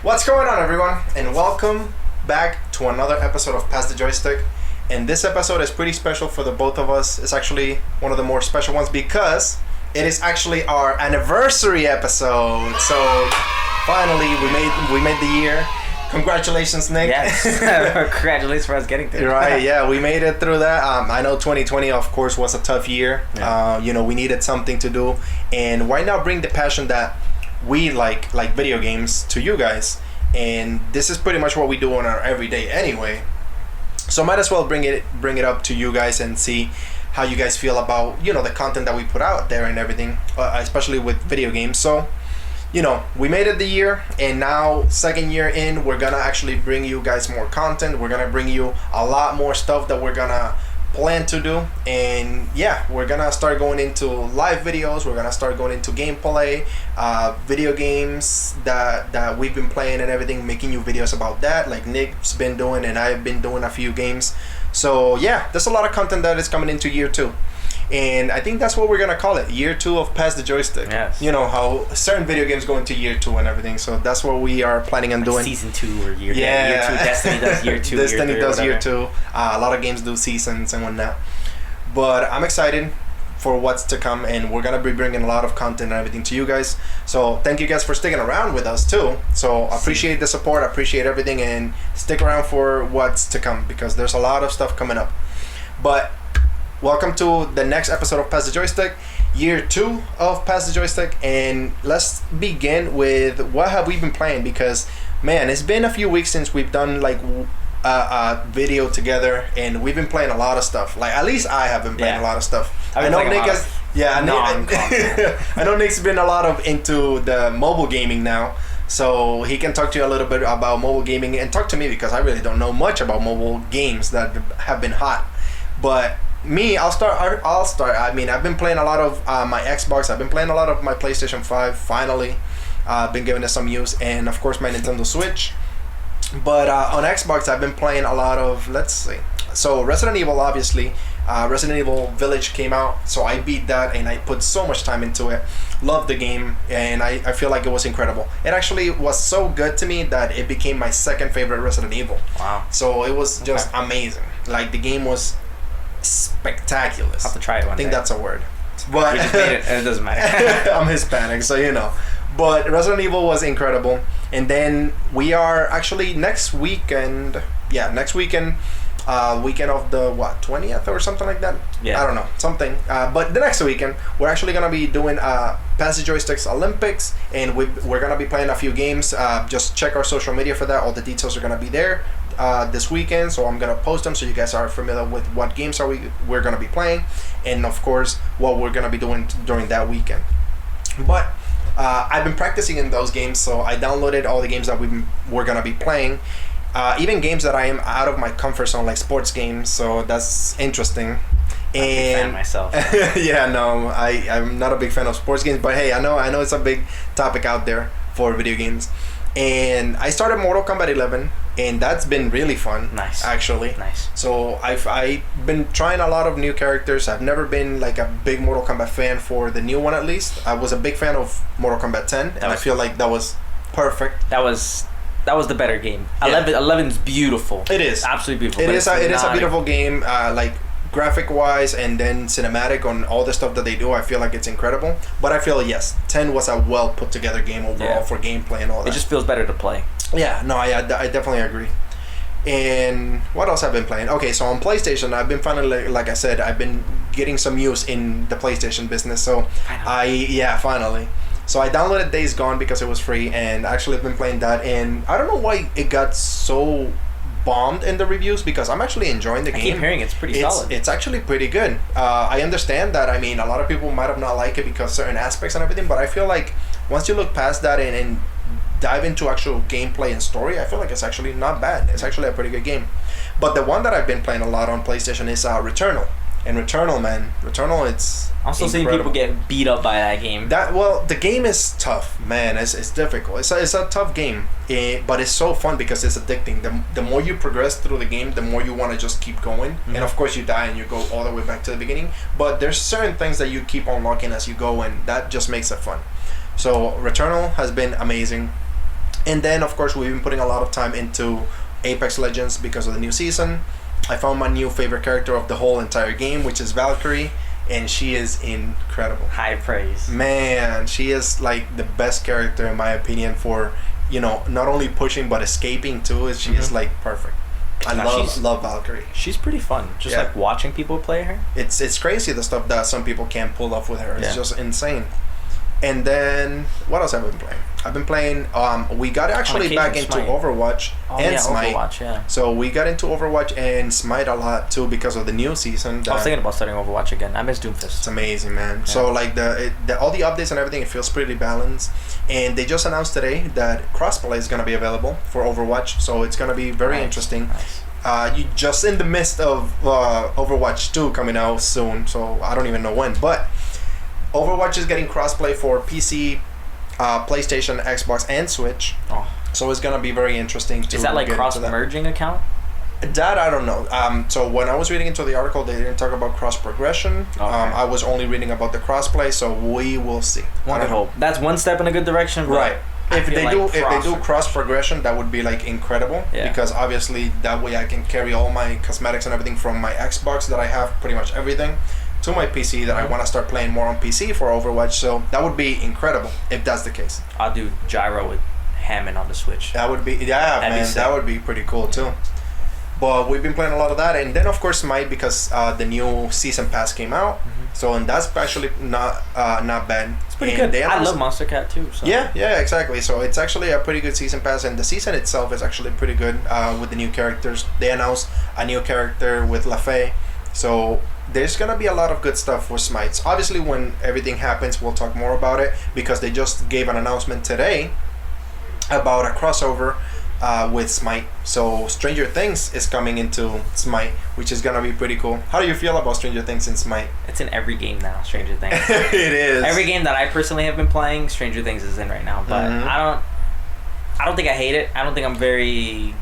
What's going on, everyone, and welcome back to another episode of Pass the Joystick. And this episode is pretty special for the both of us. It's actually one of the more special ones because it is actually our anniversary episode. So finally, we made the year. Congratulations, Nick. Yes, congratulations for us getting there. Right, yeah, we made it through that. I know 2020, of course, was a tough year. Yeah. We needed something to do, and why not bring the passion that we like video games to you guys? And this is pretty much what we do on our everyday anyway. So might as well bring it up to you guys and see how you guys feel about the content that we put out there and everything, especially with video games. So. We made it the year, and now second year in, we're gonna actually bring you guys more content. We're gonna bring you a lot more stuff that we're gonna plan to do, and yeah, we're gonna start going into live videos. We're gonna start going into gameplay, video games that we've been playing and everything, making you videos about that, like Nick's been doing, and I've been doing a few games. So yeah, there's a lot of content that is coming into year 2. And I think that's what we're gonna call it, year 2 of Pass the Joystick. Yes. You know how certain video games go into year 2 and everything, so that's what we are planning on doing. Season 2 or year 2. Destiny does year 2. Destiny year 3, does year 2. A lot of games do seasons and whatnot. But I'm excited for what's to come, and we're gonna be bringing a lot of content and everything to you guys. So thank you guys for sticking around with us too. So appreciate the support, appreciate everything, and stick around for what's to come because there's a lot of stuff coming up. But welcome to the next episode of Pass the Joystick, year 2 of Pass the Joystick, and let's begin with what have we been playing, because man, it's been a few weeks since we've done like a video together, and we've been playing a lot of stuff. Like at least I have been playing a lot of stuff. I know Nick has. I know Nick's been a lot of into the mobile gaming now, so he can talk to you a little bit about mobile gaming and talk to me because I really don't know much about mobile games that have been hot, but. Me, I'll start. I mean, I've been playing a lot of my Xbox. I've been playing a lot of my PlayStation 5. Finally, been giving it some use, and of course my Nintendo Switch. But on Xbox, I've been playing a lot of. Let's see. So Resident Evil, obviously, Resident Evil Village came out, so I beat that, and I put so much time into it. Loved the game, and I feel like it was incredible. It actually was so good to me that it became my second favorite Resident Evil. Wow! So it was just amazing. Like the game was. Spectacular. I'll have to try it one day. I think that's a word. But we just made it, and it doesn't matter. I'm Hispanic, so But Resident Evil was incredible. And then we are actually next weekend, weekend of the 20th or something like that? Yeah. I don't know, something. But the next weekend, we're actually going to be doing Pass the Joysticks Olympics, and we're going to be playing a few games. Just check our social media for that. All the details are going to be there. This weekend, so I'm gonna post them so you guys are familiar with what games we're gonna be playing, and of course what we're gonna be doing during that weekend. But I've been practicing in those games, so I downloaded all the games that we're gonna be playing, even games that I am out of my comfort zone, like sports games. So that's interesting. I'm a big fan myself. Yeah, no, I'm not a big fan of sports games, but hey, I know it's a big topic out there for video games. And I started Mortal Kombat 11, and that's been really fun. Nice. Actually. Nice. So I've been trying a lot of new characters. I've never been like a big Mortal Kombat fan for the new one, at least. I was a big fan of Mortal Kombat 10, and I feel like that was perfect. That was the better game. 11's beautiful. It is. Absolutely beautiful. It is a beautiful game. Like graphic wise, and then cinematic on all the stuff that they do, I feel like it's incredible. But I feel 10 was a well put together game overall for gameplay and all that. It just feels better to play. Yeah, no, I definitely agree. And what else I've been playing? Okay, so on PlayStation, I've been finally, like I said, I've been getting some use in the PlayStation business. So finally. So I downloaded Days Gone because it was free, and actually I've been playing that. And I don't know why it got so bombed in the reviews, because I'm actually enjoying the game. I keep hearing it's pretty solid. It's actually pretty good. I understand that. I mean, a lot of people might have not liked it because certain aspects and everything, but I feel like once you look past that and dive into actual gameplay and story, I feel like it's actually not bad. It's actually a pretty good game. But the one that I've been playing a lot on PlayStation is Returnal. And Returnal, it's also seeing people get beat up by that game. The game is tough, man. It's difficult. It's a tough game, but it's so fun because it's addicting. The more you progress through the game, the more you want to just keep going. Mm-hmm. And of course, you die and you go all the way back to the beginning. But there's certain things that you keep unlocking as you go, and that just makes it fun. So Returnal has been amazing. And then, of course, we've been putting a lot of time into Apex Legends because of the new season. I found my new favorite character of the whole entire game, which is Valkyrie, and she is incredible. High praise. Man, she is like the best character in my opinion for, you know, not only pushing but escaping too. She is like perfect. I love Valkyrie. She's pretty fun. Just like watching people play her. It's crazy the stuff that some people can't pull off with her. It's just insane. And then what else have I been playing? I've been playing. We got actually back into Smite. Overwatch and Smite. Overwatch, yeah. So we got into Overwatch and Smite a lot too because of the new season. I was thinking about starting Overwatch again. I miss Doomfist. It's amazing, man. Yeah. So like all the updates and everything, it feels pretty balanced. And they just announced today that crossplay is gonna be available for Overwatch. So it's gonna be very interesting. Nice. You just in the midst of Overwatch 2 coming out soon. So I don't even know when, but Overwatch is getting crossplay for PC, PlayStation, Xbox, and Switch. Oh. So it's gonna be very interesting to. Is that like cross merging account? That I don't know. So when I was reading into the article, they didn't talk about cross progression. Okay. I was only reading about the crossplay, so we will see. One could hope. That's one step in a good direction. Right. If they do cross progression, that would be like incredible. Yeah. Because obviously that way I can carry all my cosmetics and everything from my Xbox that I have pretty much everything to my PC that I want to start playing more on PC for Overwatch. So that would be incredible if that's the case. I'll do gyro with Hammond on the Switch. That would be that would be pretty cool too. But we've been playing a lot of that, and then of course Smite because the new season pass came out. So and that's actually not bad. It's pretty good. I love Monster Cat too. So. Yeah, exactly. So it's actually a pretty good season pass, and the season itself is actually pretty good with the new characters. They announced a new character with LaFay, so there's gonna be a lot of good stuff for Smites. Obviously, when everything happens, we'll talk more about it because they just gave an announcement today about a crossover with Smite. So Stranger Things is coming into Smite, which is gonna be pretty cool. How do you feel about Stranger Things in Smite? It's in every game now, Stranger Things. It is. Every game that I personally have been playing, Stranger Things is in right now. But I don't think I hate it. I don't think I'm very.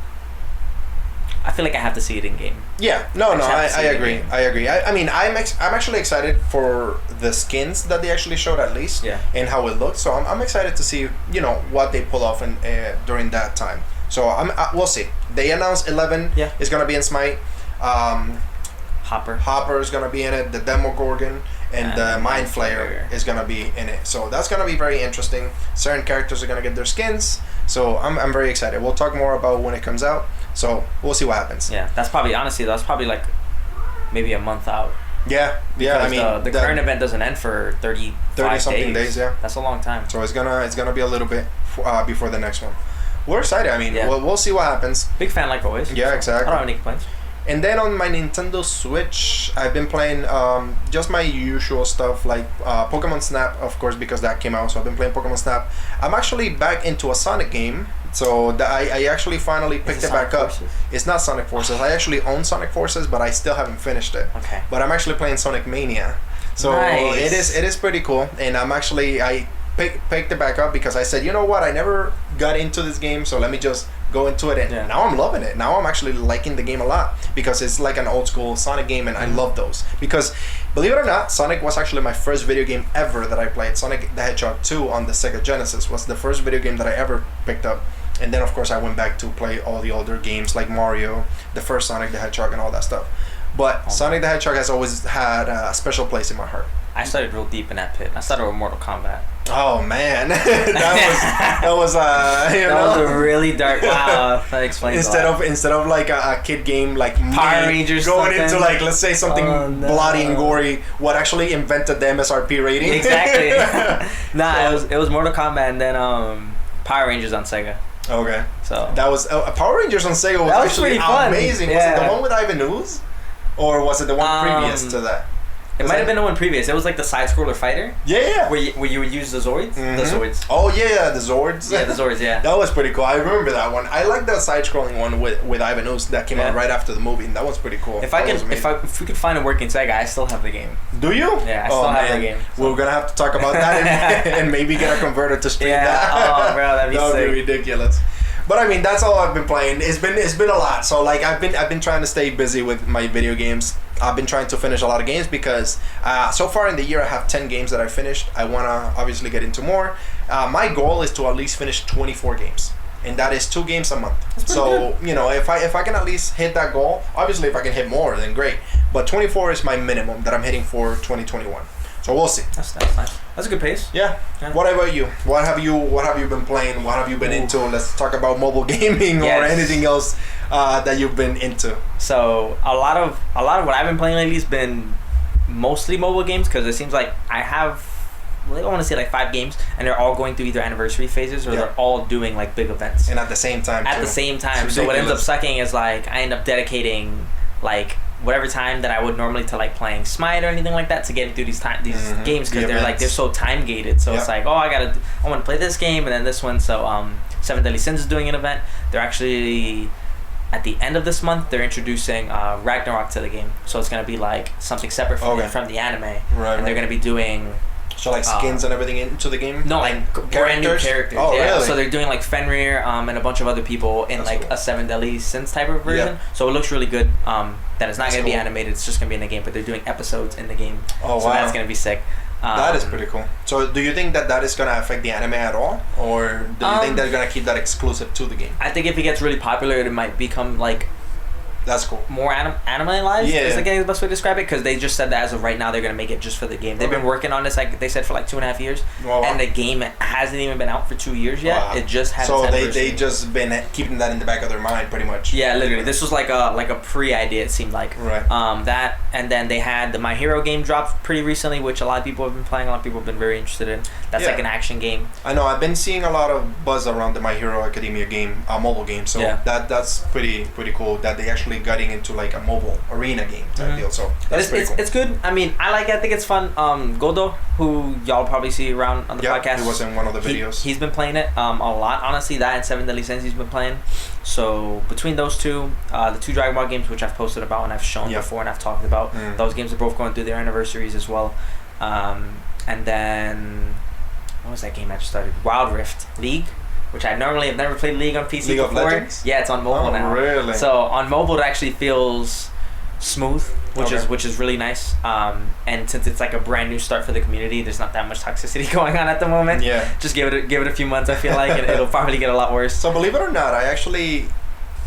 I feel like I have to see it in game. Yeah, I agree. I mean, I'm actually excited for the skins that they actually showed at least, and how it looks. So I'm excited to see what they pull off during that time. So we'll see. They announced 11 is gonna be in Smite. Hopper is gonna be in it. The Demogorgon and the Mind Flayer is gonna be in it. So that's gonna be very interesting. Certain characters are gonna get their skins. So I'm very excited. We'll talk more about when it comes out. So we'll see what happens. Yeah, that's probably like maybe a month out. Yeah. I mean, the current event doesn't end for 30 something days. Yeah, that's a long time. So it's gonna be a little bit before the next one. We're excited. I mean, we'll see what happens. Big fan like always. Yeah, so exactly. I don't have any complaints. And then on my Nintendo Switch, I've been playing just my usual stuff like Pokemon Snap, of course, because that came out. So I've been playing Pokemon Snap. I'm actually back into a Sonic game. So I actually finally picked it back up. It's not Sonic Forces. I actually own Sonic Forces, but I still haven't finished it. Okay. But I'm actually playing Sonic Mania. So nice. it is pretty cool. And I picked it back up because I said, you know what? I never got into this game, so let me just go into it. And now I'm loving it. Now I'm actually liking the game a lot because it's like an old school Sonic game, and I love those. Because believe it or not, Sonic was actually my first video game ever that I played. Sonic the Hedgehog 2 on the Sega Genesis was the first video game that I ever picked up. And then of course I went back to play all the older games like Mario, the first Sonic the Hedgehog, and all that stuff. But Sonic the Hedgehog has always had a special place in my heart. I started real deep in that pit. I started with Mortal Kombat. Oh man, that was a really dark. Wow, that explains. Instead of like a kid game like Power Rangers going into like, let's say something bloody and gory, what actually invented the MSRP rating? Exactly. It was Mortal Kombat and then Power Rangers on Sega. Okay. So that was Power Rangers on Sega was actually amazing. Yeah. Was it the one with Ivan Ooze, or was it the one previous to that? It might have been the one previous. It was like the side-scroller fighter. Yeah. Where you would use the Zords. The Zords. Oh yeah, the Zords. Yeah, the Zords. Yeah. That was pretty cool. I remember that one. I like the side-scrolling one with Ivan Ooze that came out right after the movie. And that was pretty cool. If we could find a working Sega, I still have the game. Do you? Yeah, I still have the game. So. We're gonna have to talk about that and maybe get a converter to stream that. Oh, bro, that'd be sick. That would be ridiculous. But I mean, that's all I've been playing. It's been a lot. So like I've been trying to stay busy with my video games. I've been trying to finish a lot of games because so far in the year I have 10 games that I finished. I want to obviously get into more. My goal is to at least finish 24 games. and that is 2 games a month. So you know, if I can at least hit that goal, obviously if I can hit more, then great. But 24 is my minimum that I'm hitting for 2021. So we'll see. That's nice. That's a good pace. Yeah. What about you? What have you been playing? What have you been into? Let's talk about mobile gaming or anything else that you've been into. So a lot of what I've been playing lately has been mostly mobile games, because it seems like I have, I want to say like 5 games, and they're all going through either anniversary phases or they're all doing like big events. And at the same time. So what ends up sucking is like I end up dedicating like whatever time that I would normally to like playing Smite or anything like that to getting through these games, because they're so time gated. So it's like, I want to play this game and then this one. So Seven Deadly Sins is doing an event. They're actually at the end of this month they're introducing Ragnarok to the game. So it's gonna be like something separate from the anime. And they're gonna be doing. So like skins and everything into the game? No, like brand new characters. Oh, really? So they're doing like Fenrir and a bunch of other people in a Seven Deadly Sins type of version. So it looks really good. That it's not going to be animated. It's just going to be in the game, but they're doing episodes in the game. Oh, so that's going to be sick. That is pretty cool. So do you think that is going to affect the anime at all? Or do you think they're going to keep that exclusive to the game? I think if it gets really popular, it might become like... That's cool. More anime-alized is like the best way to describe it, because they just said that as of right now they're going to make it just for the game. They've been working on this, like they said, for like 2.5 years, and the game hasn't even been out for 2 years yet. It just hasn't. So they just been keeping that in the back of their mind, pretty much. Yeah, literally. This was like a pre-idea. It seemed like that, and then they had the My Hero game dropped pretty recently, which a lot of people have been playing. A lot of people have been very interested in. That's like an action game. I know. I've been seeing a lot of buzz around the My Hero Academia game, mobile game. So that's pretty cool that they actually getting into like a mobile arena game type deal. So that's pretty cool. It's good. I mean, I think it's fun. Godo, who y'all probably see around on the podcast, he was in one of the videos. He's been playing it a lot. Honestly, that and Seven Deadly Sins he's been playing. So between those two, the 2 Dragon Ball games, which I've posted about and I've shown before and I've talked about, those games are both going through their anniversaries as well. And then what was that game I just started? Wild Rift League, which I normally have never played League on PC League before. Of Legends? Yeah, it's on mobile now. Really? So on mobile, it actually feels smooth, which is really nice. And since it's like a brand new start for the community, there's not that much toxicity going on at the moment. Yeah. Just give it a few months. I feel like it'll probably get a lot worse. So believe it or not, I actually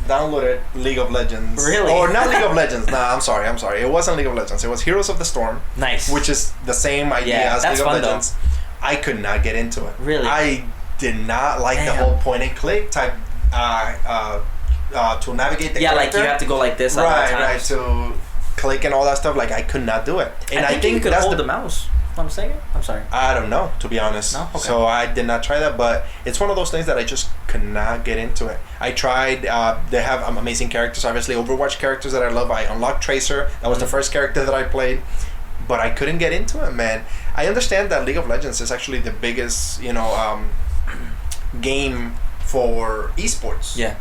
downloaded League of Legends. Really? Or not League of Legends. Nah, I'm sorry. It wasn't League of Legends. It was Heroes of the Storm. Nice. Which is the same idea as League of Legends. Though. I could not get into it. Really? I did not like the whole point and click type to navigate the character. Like you have to go like this. Right, to click and all that stuff. Like I could not do it. And I think you could hold the mouse. I'm saying it? I'm sorry. I don't know, to be honest. No? Okay. So I did not try that, but it's one of those things that I just could not get into it. I tried. They have amazing characters, obviously Overwatch characters that I love. I unlocked Tracer. That was the first character that I played, but I couldn't get into it, man. I understand that League of Legends is actually the biggest, game for esports. Yeah.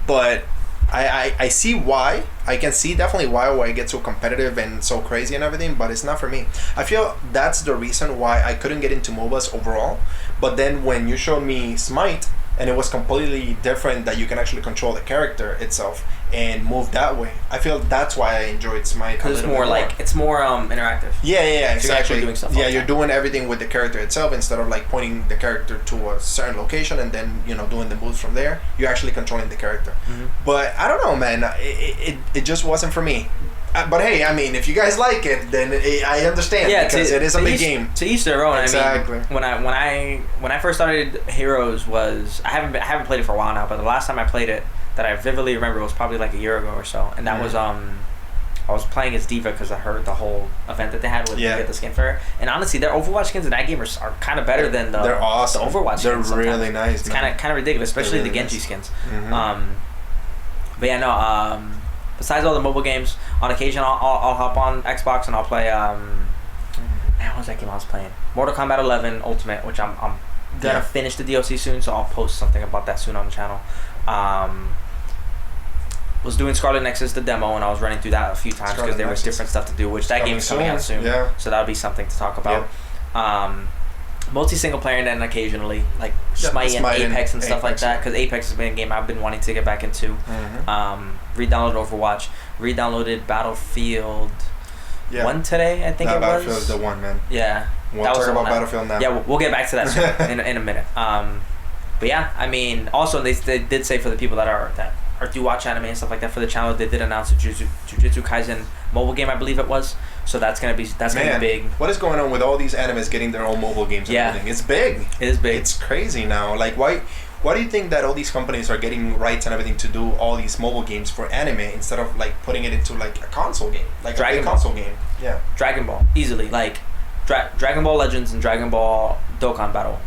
But I see why. I can see definitely why it gets so competitive and so crazy and everything, but it's not for me. I feel that's the reason why I couldn't get into MOBAs overall. But then when you showed me Smite, and it was completely different, that you can actually control the character itself and move that way, I feel that's why I enjoyed Smite. Because it's more interactive. Yeah, exactly. So you're actually doing stuff. You're doing everything with the character itself instead of like pointing the character to a certain location and then doing the moves from there. You're actually controlling the character. But I don't know, man. It just wasn't for me. But hey, I mean, if you guys like it, then I understand, because it is a big game. To each their own. Exactly. I mean, when I first started Heroes I haven't played it for a while now, but the last time I played it that I vividly remember was probably like a year ago or so, and that was I was playing as D.Va because I heard the whole event that they had with you get the skin for her. And honestly, their Overwatch skins in that game are kind of better than the they're awesome. The Overwatch skins. They're really nice. It's kind of ridiculous, especially really the Genji skins. But yeah, no. Besides all the mobile games, on occasion I'll hop on Xbox and I'll play. Man, what was that game I was playing? Mortal Kombat 11 Ultimate, which I'm gonna finish the DLC soon, so I'll post something about that soon on the channel. Was doing Scarlet Nexus, the demo, and I was running through that a few times because there was different stuff to do, which that game is coming out soon. Yeah. So that'll be something to talk about. Multi single player, and then occasionally like Smite and Apex and stuff like that, because Apex has been a game I've been wanting to get back into. Re-downloaded Overwatch, re-downloaded Battlefield 1 today, I think it was. Battlefield is the one, man. Yeah. We'll talk about Battlefield now. Yeah, we'll get back to that soon in a minute. But yeah, I mean, also they did say for the people that do watch anime and stuff like that for the channel, they did announce a Jujutsu Kaisen mobile game, I believe it was. So that's gonna be big. What is going on with all these animes getting their own mobile games and everything? It's big. It is big. It's crazy now. Like why do you think that all these companies are getting rights and everything to do all these mobile games for anime instead of like putting it into like a console game, like a big console game? Yeah. Dragon Ball easily, like Dragon Ball Legends and Dragon Ball Dokkan Battle.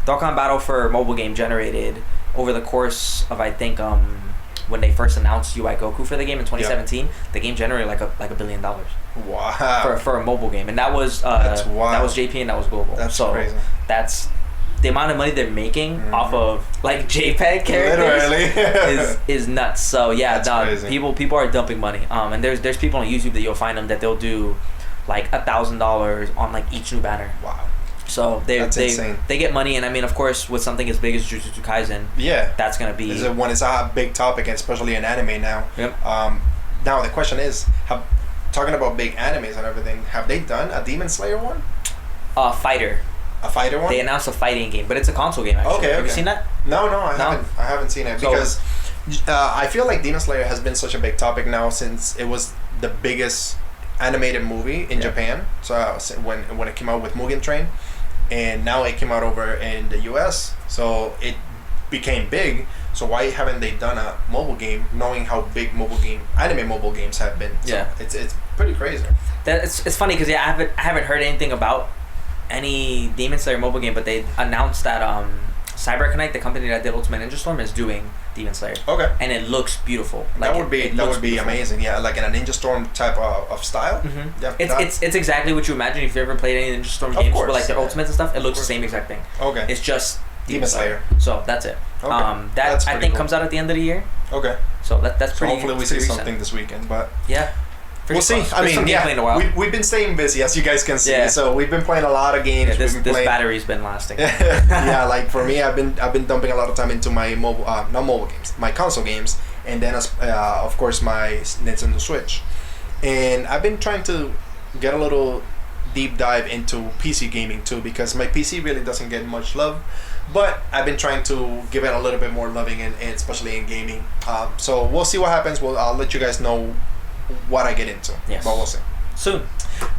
Dokkan Battle for mobile game generated over the course of I think when they first announced UI Goku for the game in 2017, the game generated like $1 billion. Wow. For a mobile game, and that was JP and that was global. That's crazy. That's the amount of money they're making off of like JPEG characters. Literally. is nuts. So yeah, crazy. people are dumping money. And there's people on YouTube that you'll find them that they'll do like $1,000 on like each new banner. Wow. So insane. They get money, and I mean, of course, with something as big as Jujutsu Kaisen, that's gonna be it's a big topic, especially in anime now. Yep. Now the question is, talking about big animes and everything, have they done a Demon Slayer one? Fighter. A fighter one? They announced a fighting game, but it's a console game. Actually, Okay. Have you seen that? No, I haven't seen it because I feel like Demon Slayer has been such a big topic now since it was the biggest animated movie in Japan. So when it came out with Mugen Train, and now it came out over in the US, so it became big. So why haven't they done a mobile game, knowing how big anime mobile games have been? So it's pretty crazy. It's funny because I haven't heard anything about any Demon Slayer mobile game, but they announced that CyberConnect, the company that did Ultimate Ninja Storm, is doing Demon Slayer. Okay. And it looks beautiful. Like that would be amazing. Yeah, like in a Ninja Storm type of style. Mm-hmm. Yeah. It's exactly what you imagine if you ever played any Ninja Storm games, but like their Ultimates and stuff. It looks the same exact thing. Okay. It's just Demon Slayer. So that's it. Okay. That I think comes out at the end of the year. Okay. So that's pretty. Hopefully we see something this weekend, but yeah. We'll see. I mean, we've been staying busy, as you guys can see. So we've been playing a lot of games. This battery's been lasting. Yeah, like for me, I've been dumping a lot of time into my not mobile games, my console games, and then of course my Nintendo Switch, and I've been trying to get a little deep dive into PC gaming too, because my PC really doesn't get much love, but I've been trying to give it a little bit more loving, and especially in gaming. So we'll see what happens. I'll let you guys know what I get into. Yes. But we'll see. Soon.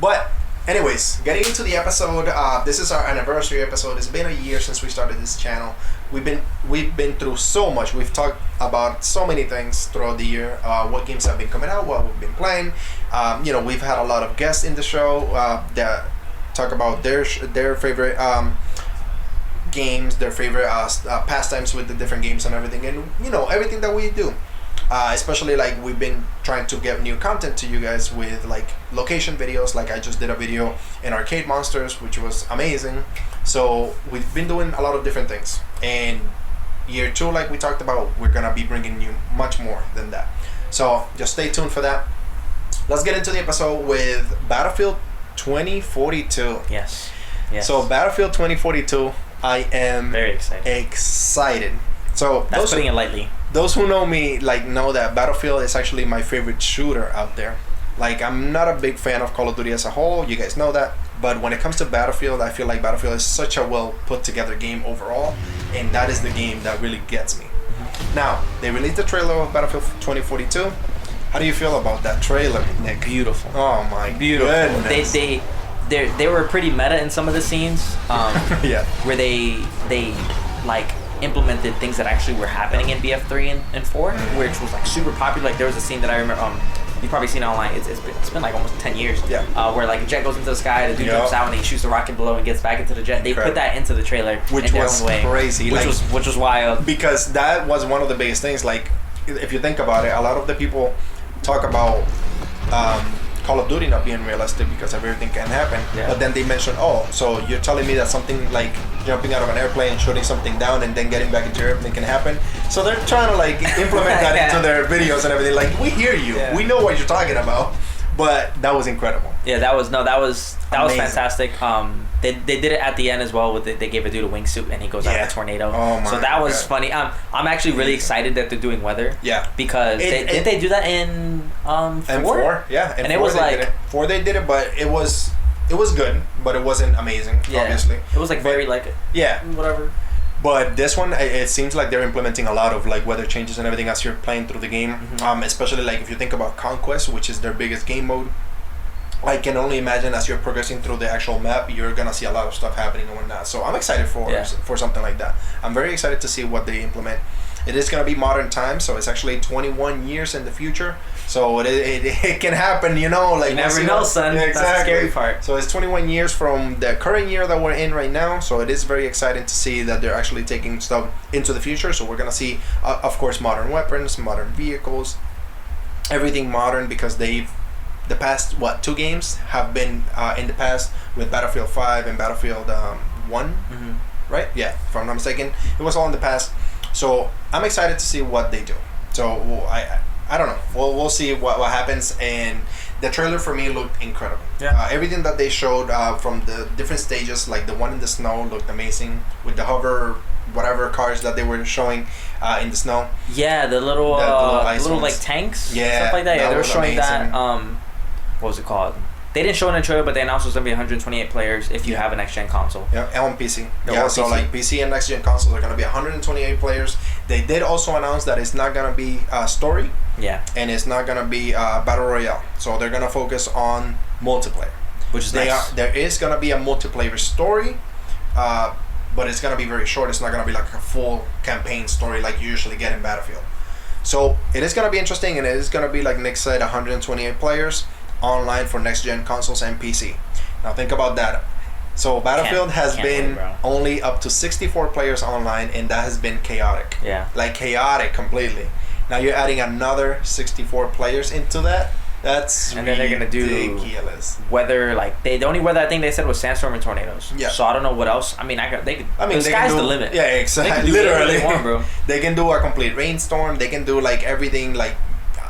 But anyways, getting into the episode, this is our anniversary episode. It's been a year since we started this channel. We've been through so much. We've talked about so many things throughout the year. What games have been coming out, what we've been playing. We've had a lot of guests in the show that talk about their favorite games, their favorite pastimes with the different games and everything, and everything that we do. Especially like we've been trying to get new content to you guys with like location videos. Like I just did a video in Arcade Monsters, which was amazing. So we've been doing a lot of different things. And year 2, like we talked about, we're gonna be bringing you much more than that. So just stay tuned for that. Let's get into the episode with Battlefield 2042. Yes. So Battlefield 2042, I am very excited. So that's putting it lightly. Those who know me know that Battlefield is actually my favorite shooter out there. Like, I'm not a big fan of Call of Duty as a whole, you guys know that, but when it comes to Battlefield, I feel like Battlefield is such a well put together game overall, and that is the game that really gets me. Now, they released the trailer of Battlefield 2042. How do you feel about that trailer, Nick? Beautiful. Oh my goodness. They were pretty meta in some of the scenes. Where they like implemented things that actually were happening in BF3 and 4, which was like super popular. Like there was a scene that I remember. You've probably seen it online. It's been like almost 10 years. Yeah. Where like a jet goes into the sky, the dude jumps out and he shoots the rocket below and gets back into the jet. They put that into the trailer, which was crazy. Which was wild. Because that was one of the biggest things. Like if you think about it, a lot of the people talk about Call of Duty not being realistic because everything can happen. Yeah. But then they mention, so you're telling me that something like jumping out of an airplane, shooting something down, and then getting back into your airplane can happen. So they're trying to like implement that into their videos and everything. Like, we hear you, we know what you're talking about. But that was incredible. Yeah, that was fantastic. They did it at the end as well. They gave a dude a wingsuit and he goes out of a tornado. Oh my so that was funny. I'm actually really excited that they're doing weather. Yeah. Because didn't they do that in 4? Yeah. And it was like 4 they did it, but it was good, but it wasn't amazing. Obviously. It was like very like whatever. But this one, it seems like they're implementing a lot of like weather changes and everything as you're playing through the game. Especially like if you think about Conquest, which is their biggest game mode. I can only imagine as you're progressing through the actual map, you're gonna see a lot of stuff happening and whatnot. So I'm excited for something like that. I'm very excited to see what they implement. It is gonna be modern times, so it's actually 21 years in the future. So it can happen, you know. Like you never know, son. Yeah, exactly. That's the scary part. So it's 21 years from the current year that we're in right now. So it is very exciting to see that they're actually taking stuff into the future. So we're gonna see, of course, modern weapons, modern vehicles, everything modern because the past 2 games have been in the past with Battlefield 5 and Battlefield 1, right? Yeah, if I'm not mistaken, it was all in the past. So I'm excited to see what they do. So I don't know. We'll see what happens. And the trailer for me looked incredible. Yeah. Everything that they showed from the different stages, like the one in the snow, looked amazing with the hover whatever cars that they were showing in the snow. Yeah, the little like tanks. Yeah, stuff like that. Yeah, they were showing amazing. that. What was it called? They didn't show it in the trailer, but they announced it's going to be 128 players if you have a next-gen console. Yeah, and on PC. Yeah, so PC. Like PC and next-gen consoles are going to be 128 players. They did also announce that it's not going to be story. Yeah. And it's not going to be Battle Royale. So they're going to focus on multiplayer. Which is nice. There is going to be a multiplayer story, but it's going to be very short. It's not going to be like a full campaign story like you usually get in Battlefield. So it is going to be interesting, and it is going to be, like Nick said, 128 players. Online for next-gen consoles and PC. Now think about that. So Battlefield has been only up to 64 players online, and that has been chaotic. Yeah. Like chaotic completely. Now you're adding another 64 players into that. That's and then they're gonna do ridiculous. Weather, like the only weather I think they said was sandstorm and tornadoes. Yeah. So I don't know what else. I mean, the sky's the limit. Yeah, exactly. Literally, they want, bro. They can do a complete rainstorm. They can do like everything like.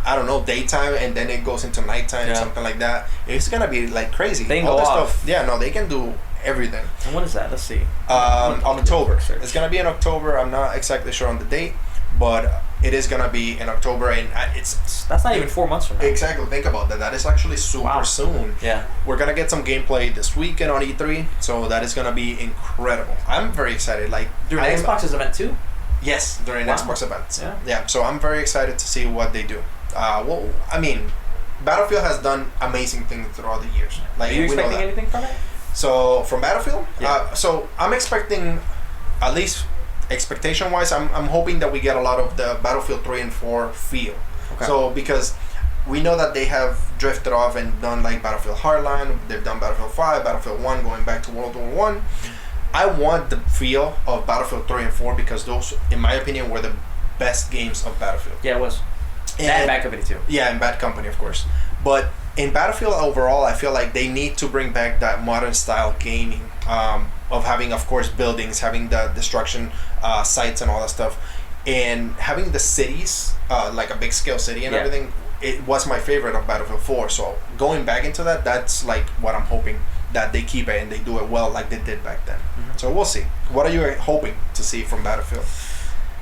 I don't know, daytime, and then it goes into nighttime, something like that. It's gonna be like crazy. They can go off. Stuff. Yeah, no, they can do everything. And what is that? Let's see. October. It's gonna be in October. I'm not exactly sure on the date, but it is gonna be in October, and that's not even 4 months from now. Exactly. Think about that. That is actually super soon. Yeah. We're gonna get some gameplay this weekend on E3, so that is gonna be incredible. I'm very excited. Like during Xbox's event too. Yes, during Xbox events. Yeah. So I'm very excited to see what they do. Well, I mean, Battlefield has done amazing things throughout the years. Like, are you expecting anything from it? So from Battlefield, yeah. So I'm expecting, at least expectation-wise, I'm hoping that we get a lot of the Battlefield 3 and 4 feel. Okay. So because we know that they have drifted off and done like Battlefield Hardline, they've done Battlefield 5, Battlefield 1, going back to World War 1. I want the feel of Battlefield 3 and 4 because those, in my opinion, were the best games of Battlefield. Yeah, it was. And Bad Company too. Yeah, and Bad Company, of course. But in Battlefield overall, I feel like they need to bring back that modern style gaming of having, of course, buildings, having the destruction sites and all that stuff, and having the cities, like a big scale city and everything. It was my favorite of Battlefield 4. So going back into that, that's like what I'm hoping that they keep it and they do it well like they did back then. So we'll see. What are you hoping to see from Battlefield?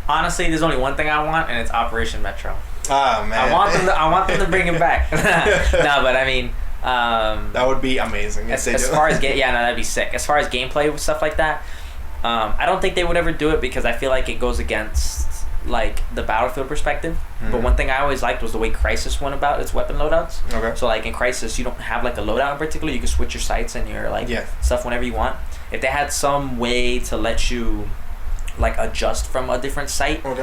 Honestly, there's only one thing I want, and it's Operation Metro. Ah, man. I want them to bring it back. No, but I mean, that would be amazing. As far as that'd be sick. As far as gameplay with stuff like that, I don't think they would ever do it because I feel like it goes against like the Battlefield perspective. But one thing I always liked was the way Crysis went about its weapon loadouts. Okay. So like in Crysis, you don't have like a loadout in particular. You can switch your sights and your like stuff whenever you want. If they had some way to let you like adjust from a different site or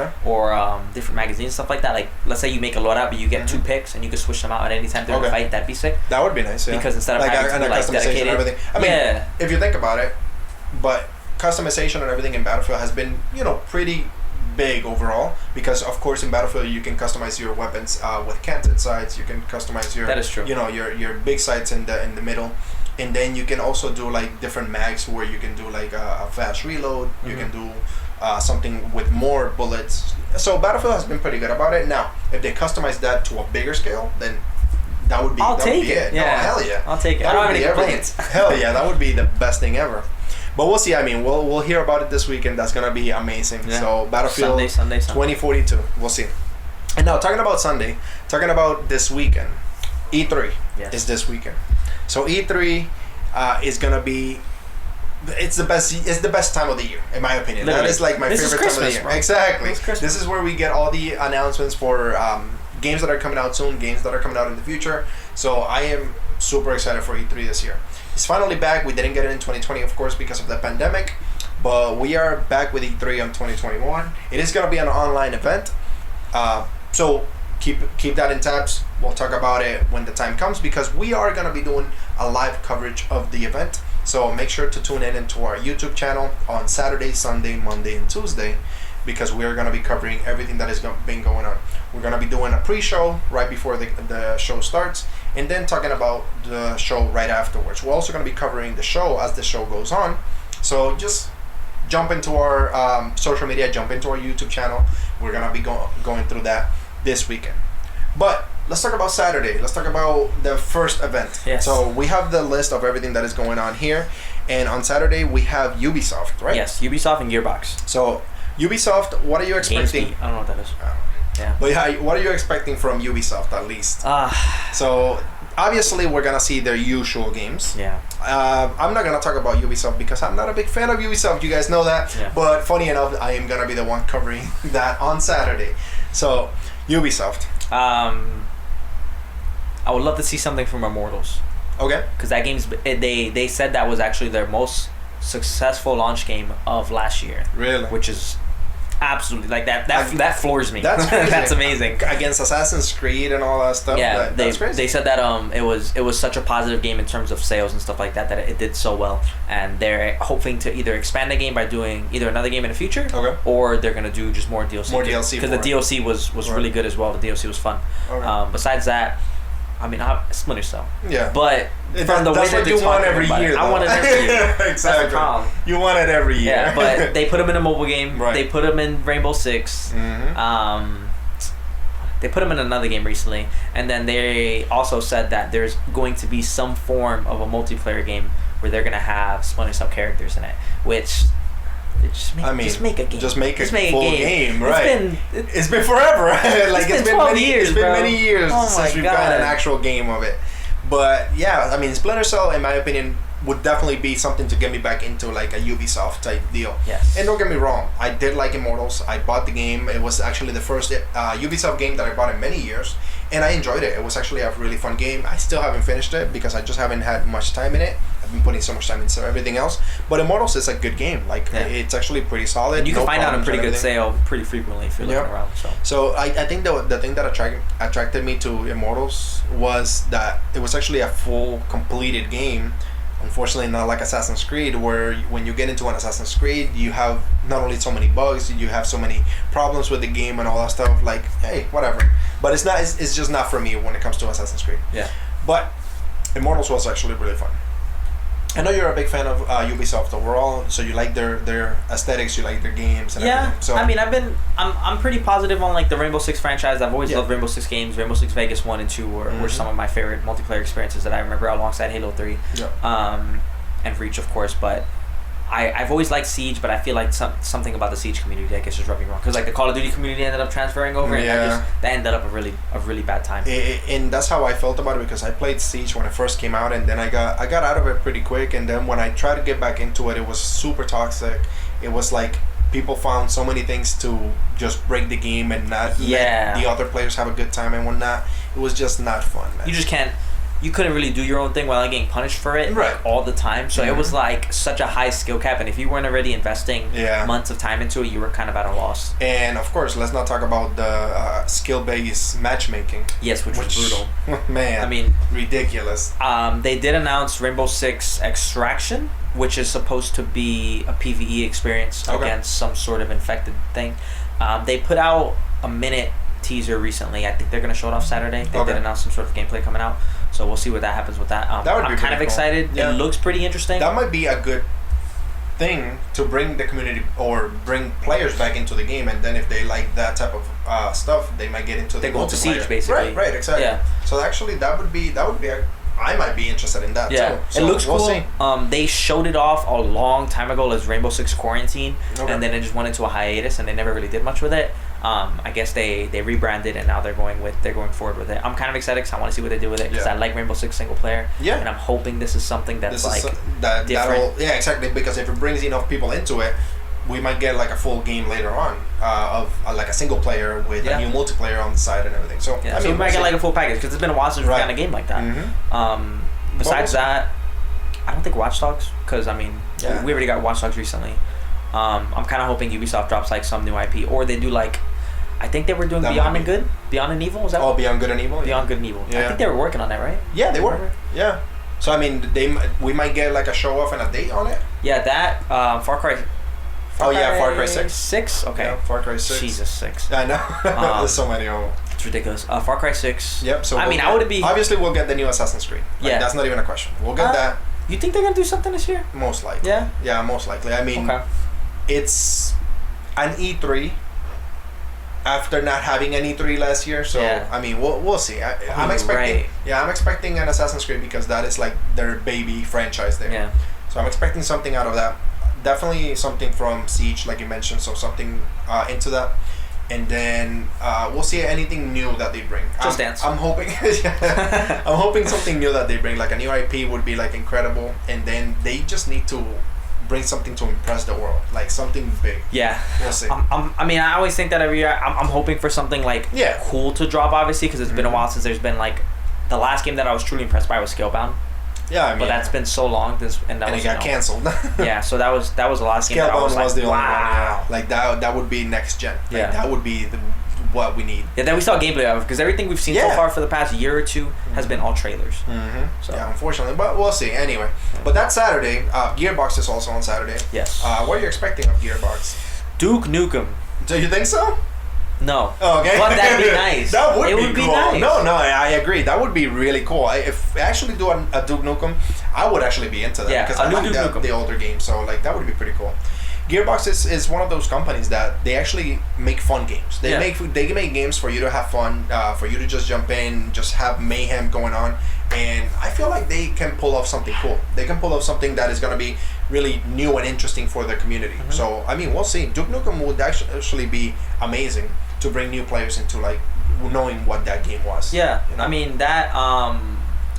different magazines, stuff like that. Like let's say you make a loadout, but you get 2 picks and you can switch them out at any time during the fight. That'd be sick. That would be nice. Yeah. Because instead of like having to be like dedicated, and everything. I mean, if you think about it, but customization and everything in Battlefield has been pretty big overall because of course in Battlefield you can customize your weapons with canted sights. You can customize your that is true. Your big sights in the middle. And then you can also do like different mags where you can do like a fast reload. You can do something with more bullets. So Battlefield has been pretty good about it. Now, if they customize that to a bigger scale, then that would be I'll take it. Yeah. No, hell yeah. I'll take it. I don't have any complaints. Hell yeah, that would be the best thing ever. But we'll see. I mean, we'll hear about it this weekend. That's gonna be amazing. Yeah. So Battlefield Sunday. 2042. We'll see. And now talking about Sunday, talking about this weekend, E3 is this weekend. So E3 is gonna be it's the best. It's the best time of the year, in my opinion. Literally. That is like my favorite time of the year. Bro. Exactly. This is where we get all the announcements for games that are coming out soon, games that are coming out in the future. So I am super excited for E3 this year. It's finally back. We didn't get it in 2020, of course, because of the pandemic, but we are back with E3 on 2021. It is gonna be an online event, so keep that in tabs. We'll talk about it when the time comes, because we are gonna be doing a live coverage of the event. So make sure to tune in into our YouTube channel on Saturday, Sunday, Monday, and Tuesday, because we're going to be covering everything that has been going on. We're going to be doing a pre-show right before the show starts, and then talking about the show right afterwards. We're also going to be covering the show as the show goes on. So just jump into our social media, jump into our YouTube channel. We're going to be going through that this weekend. But let's talk about Saturday. Let's talk about the first event. Yes. So we have the list of everything that is going on here. And on Saturday, we have Ubisoft, right? Yes, Ubisoft and Gearbox. So Ubisoft, what are you expecting? I don't know what that is. Yeah. But yeah, what are you expecting from Ubisoft, at least? So obviously, we're going to see their usual games. Yeah. I'm not going to talk about Ubisoft because I'm not a big fan of Ubisoft. You guys know that. Yeah. But funny enough, I am going to be the one covering that on Saturday. So Ubisoft. I would love to see something from Immortals. Okay. Because that game's they said that was actually their most successful launch game of last year. Really? Which is absolutely like that floors me. That's crazy. That's amazing. Against Assassin's Creed and all that stuff. Yeah, that's crazy. They said that it was such a positive game in terms of sales and stuff like that it did so well, and they're hoping to either expand the game by doing either another game in the future, okay, or they're gonna do just more DLC. More DLC because the DLC was right. really good as well. The DLC was fun. Okay. Besides that, I mean, Splinter Cell. Yeah. But from the way that you want every year. I want it every year. Exactly. That's the problem. You want it every year. Yeah, but they put them in a mobile game. Right. They put them in Rainbow Six. Mm-hmm. They put them in another game recently, and then they also said that there's going to be some form of a multiplayer game where they're gonna have Splinter Cell characters in it, which. Just make a game. Just make a full game, right? It's been forever. Like it's been 12 years. It's been many years since we've got an actual game of it. But yeah, I mean, Splinter Cell, in my opinion, would definitely be something to get me back into like a Ubisoft type deal. Yes. And don't get me wrong, I did like Immortals. I bought the game. It was actually the first Ubisoft game that I bought in many years, and I enjoyed it. It was actually a really fun game. I still haven't finished it because I just haven't had much time in it. I've been putting so much time into everything else. But Immortals is a good game. Like it's actually pretty solid. And you can find out a pretty good sale pretty frequently if you're looking around. So I think the thing that attracted me to Immortals was that it was actually a full completed game. Unfortunately, not like Assassin's Creed, where when you get into an Assassin's Creed, you have not only so many bugs, you have so many problems with the game and all that stuff. Like, hey, whatever. But it's not. It's just not for me when it comes to Assassin's Creed. Yeah. But Immortals was actually really fun. I know you're a big fan of Ubisoft overall, so you like their aesthetics, you like their games, and everything. So I mean, I'm pretty positive on like the Rainbow Six franchise. I've always loved Rainbow Six games. Rainbow Six Vegas 1 and 2 were some of my favorite multiplayer experiences that I remember alongside Halo 3, and Reach, of course. But I've always liked Siege, but I feel like something about the Siege community I guess just rubbed me wrong, because like the Call of Duty community ended up transferring over, and that ended up a really bad time. And that's how I felt about it, because I played Siege when it first came out, and then I got out of it pretty quick, and then when I tried to get back into it, it was super toxic. It was like people found so many things to just break the game and not let the other players have a good time and whatnot. It was just not fun, man. You couldn't really do your own thing without getting punished for it all the time. So it was like such a high skill cap, and if you weren't already investing months of time into it, you were kind of at a loss. And of course, let's not talk about the skill-based matchmaking. Yes, which was brutal. Man, I mean, ridiculous. They did announce Rainbow Six Extraction, which is supposed to be a PvE experience against some sort of infected thing. They put out a minute teaser recently. I think they're going to show it off Saturday. They did announce some sort of gameplay coming out. So we'll see what that happens with that. I'm kind of excited. Yeah. It looks pretty interesting. That might be a good thing to bring the community or bring players back into the game, and then if they like that type of stuff, they might get into the go to Siege, basically. Right, exactly. Yeah. So actually, that would be I might be interested in that too. So it looks we'll cool. See. They showed it off a long time ago as Rainbow Six Quarantine, and then it just went into a hiatus, and they never really did much with it. I guess they rebranded and now they're going forward with it. I'm kind of excited because I want to see what they do with it because I like Rainbow Six single player. Yeah. And I'm hoping this is something that's different. Yeah, exactly. Because if it brings enough people into it, we might get like a full game later on of like a single player with a new multiplayer on the side and everything. So I mean, we might get like a full package because it's been a while since we've gotten a game like that. Mm-hmm. Besides that, I don't think Watch Dogs because I mean we already got Watch Dogs recently. I'm kind of hoping Ubisoft drops like some new IP or they do like. I think they were doing Beyond and Evil. Was that? Oh, Beyond Good and Evil. Beyond Good and Evil. Yeah. I think they were working on that, right? Yeah, they were. Yeah. So I mean, we might get like a show off and a date on it. Yeah, that Far Cry. Far Cry 6. 6? Okay. Yeah, Far Cry 6. Jesus, 6. I know. There's so many of them. It's ridiculous. Far Cry 6. Yep. So I mean, I would be. Obviously, we'll get the new Assassin's Creed. Like, that's not even a question. We'll get that. You think they're gonna do something this year? Most likely. Yeah. Yeah, most likely. I mean, it's an E3. After not having an E3 last year, so I mean, we'll see. I'm expecting. Right. Yeah, I'm expecting an Assassin's Creed because that is like their baby franchise there. Yeah. So I'm expecting something out of that. Definitely something from Siege, like you mentioned. So something into that, and then we'll see anything new that they bring. Just Dance. I'm hoping. I'm hoping something new that they bring, like a new IP, would be like incredible, and then they just need to bring something to impress the world, like something big. Yeah. We'll see. I mean, I always think that every year. I'm hoping for something like cool to drop, obviously, because it's been a while since there's been like the last game that I was truly impressed by was Scalebound. Yeah, I mean, but that's been so long. And it got canceled. Yeah, so that was the last game that I was like, the only one. Wow. Yeah. Like that would be next gen. Like, that would be what we need. Yeah, then we saw gameplay of it because everything we've seen so far for the past year or two has been all trailers. Mm-hmm. So. Yeah, unfortunately, but we'll see. Anyway, but that Saturday, Gearbox is also on Saturday. Yes. What are you expecting of Gearbox? Duke Nukem. Do you think so? No. Oh, okay. But that'd be nice. That would be cool. Nice. No, I agree. That would be really cool. If we actually do a Duke Nukem, I would actually be into that. Yeah, because I like the older game. So like that would be pretty cool. Gearbox is one of those companies that they actually make fun games. They make games for you to have fun, for you to just jump in, just have mayhem going on. And I feel like they can pull off something cool. They can pull off something that is going to be really new and interesting for the community. Mm-hmm. So, I mean, we'll see. Duke Nukem would actually be amazing to bring new players into, like, knowing what that game was. Yeah. You know? I mean, that,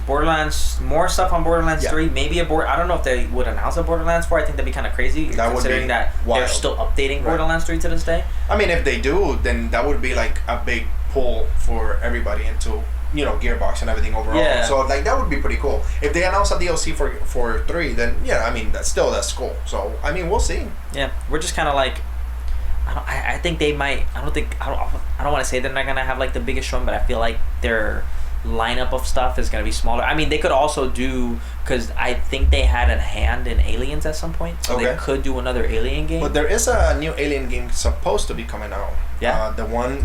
Borderlands, more stuff on Borderlands 3. Maybe I don't know if they would announce a Borderlands 4. I think that'd be kind of crazy, considering that they're still updating Borderlands 3 to this day. I mean, if they do, then that would be, like, a big pull for everybody into... you know, Gearbox and everything overall. Yeah. So like that would be pretty cool. If they announce a DLC for 3, then I mean that's cool. So I mean we'll see. Yeah, we're just kind of like, I think they might. I don't want to say they're not gonna have like the biggest show, but I feel like their lineup of stuff is gonna be smaller. I mean they could also do, because I think they had a hand in Aliens at some point, so they could do another Alien game. But there is a new Alien game supposed to be coming out. Yeah. The one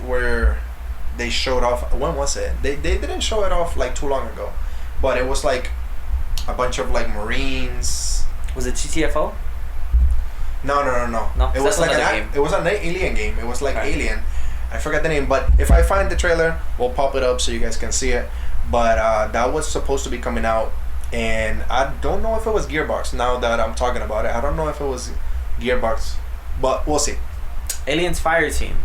where they showed off. When was it? They didn't show it off like too long ago, but it was like a bunch of like Marines. Was it GTFO? No. It was like it was an alien game. It was like Alien. I forgot the name, but if I find the trailer, we'll pop it up so you guys can see it. But that was supposed to be coming out, and I don't know if it was Gearbox. Now that I'm talking about it, I don't know if it was Gearbox, but we'll see. Aliens Fire Team.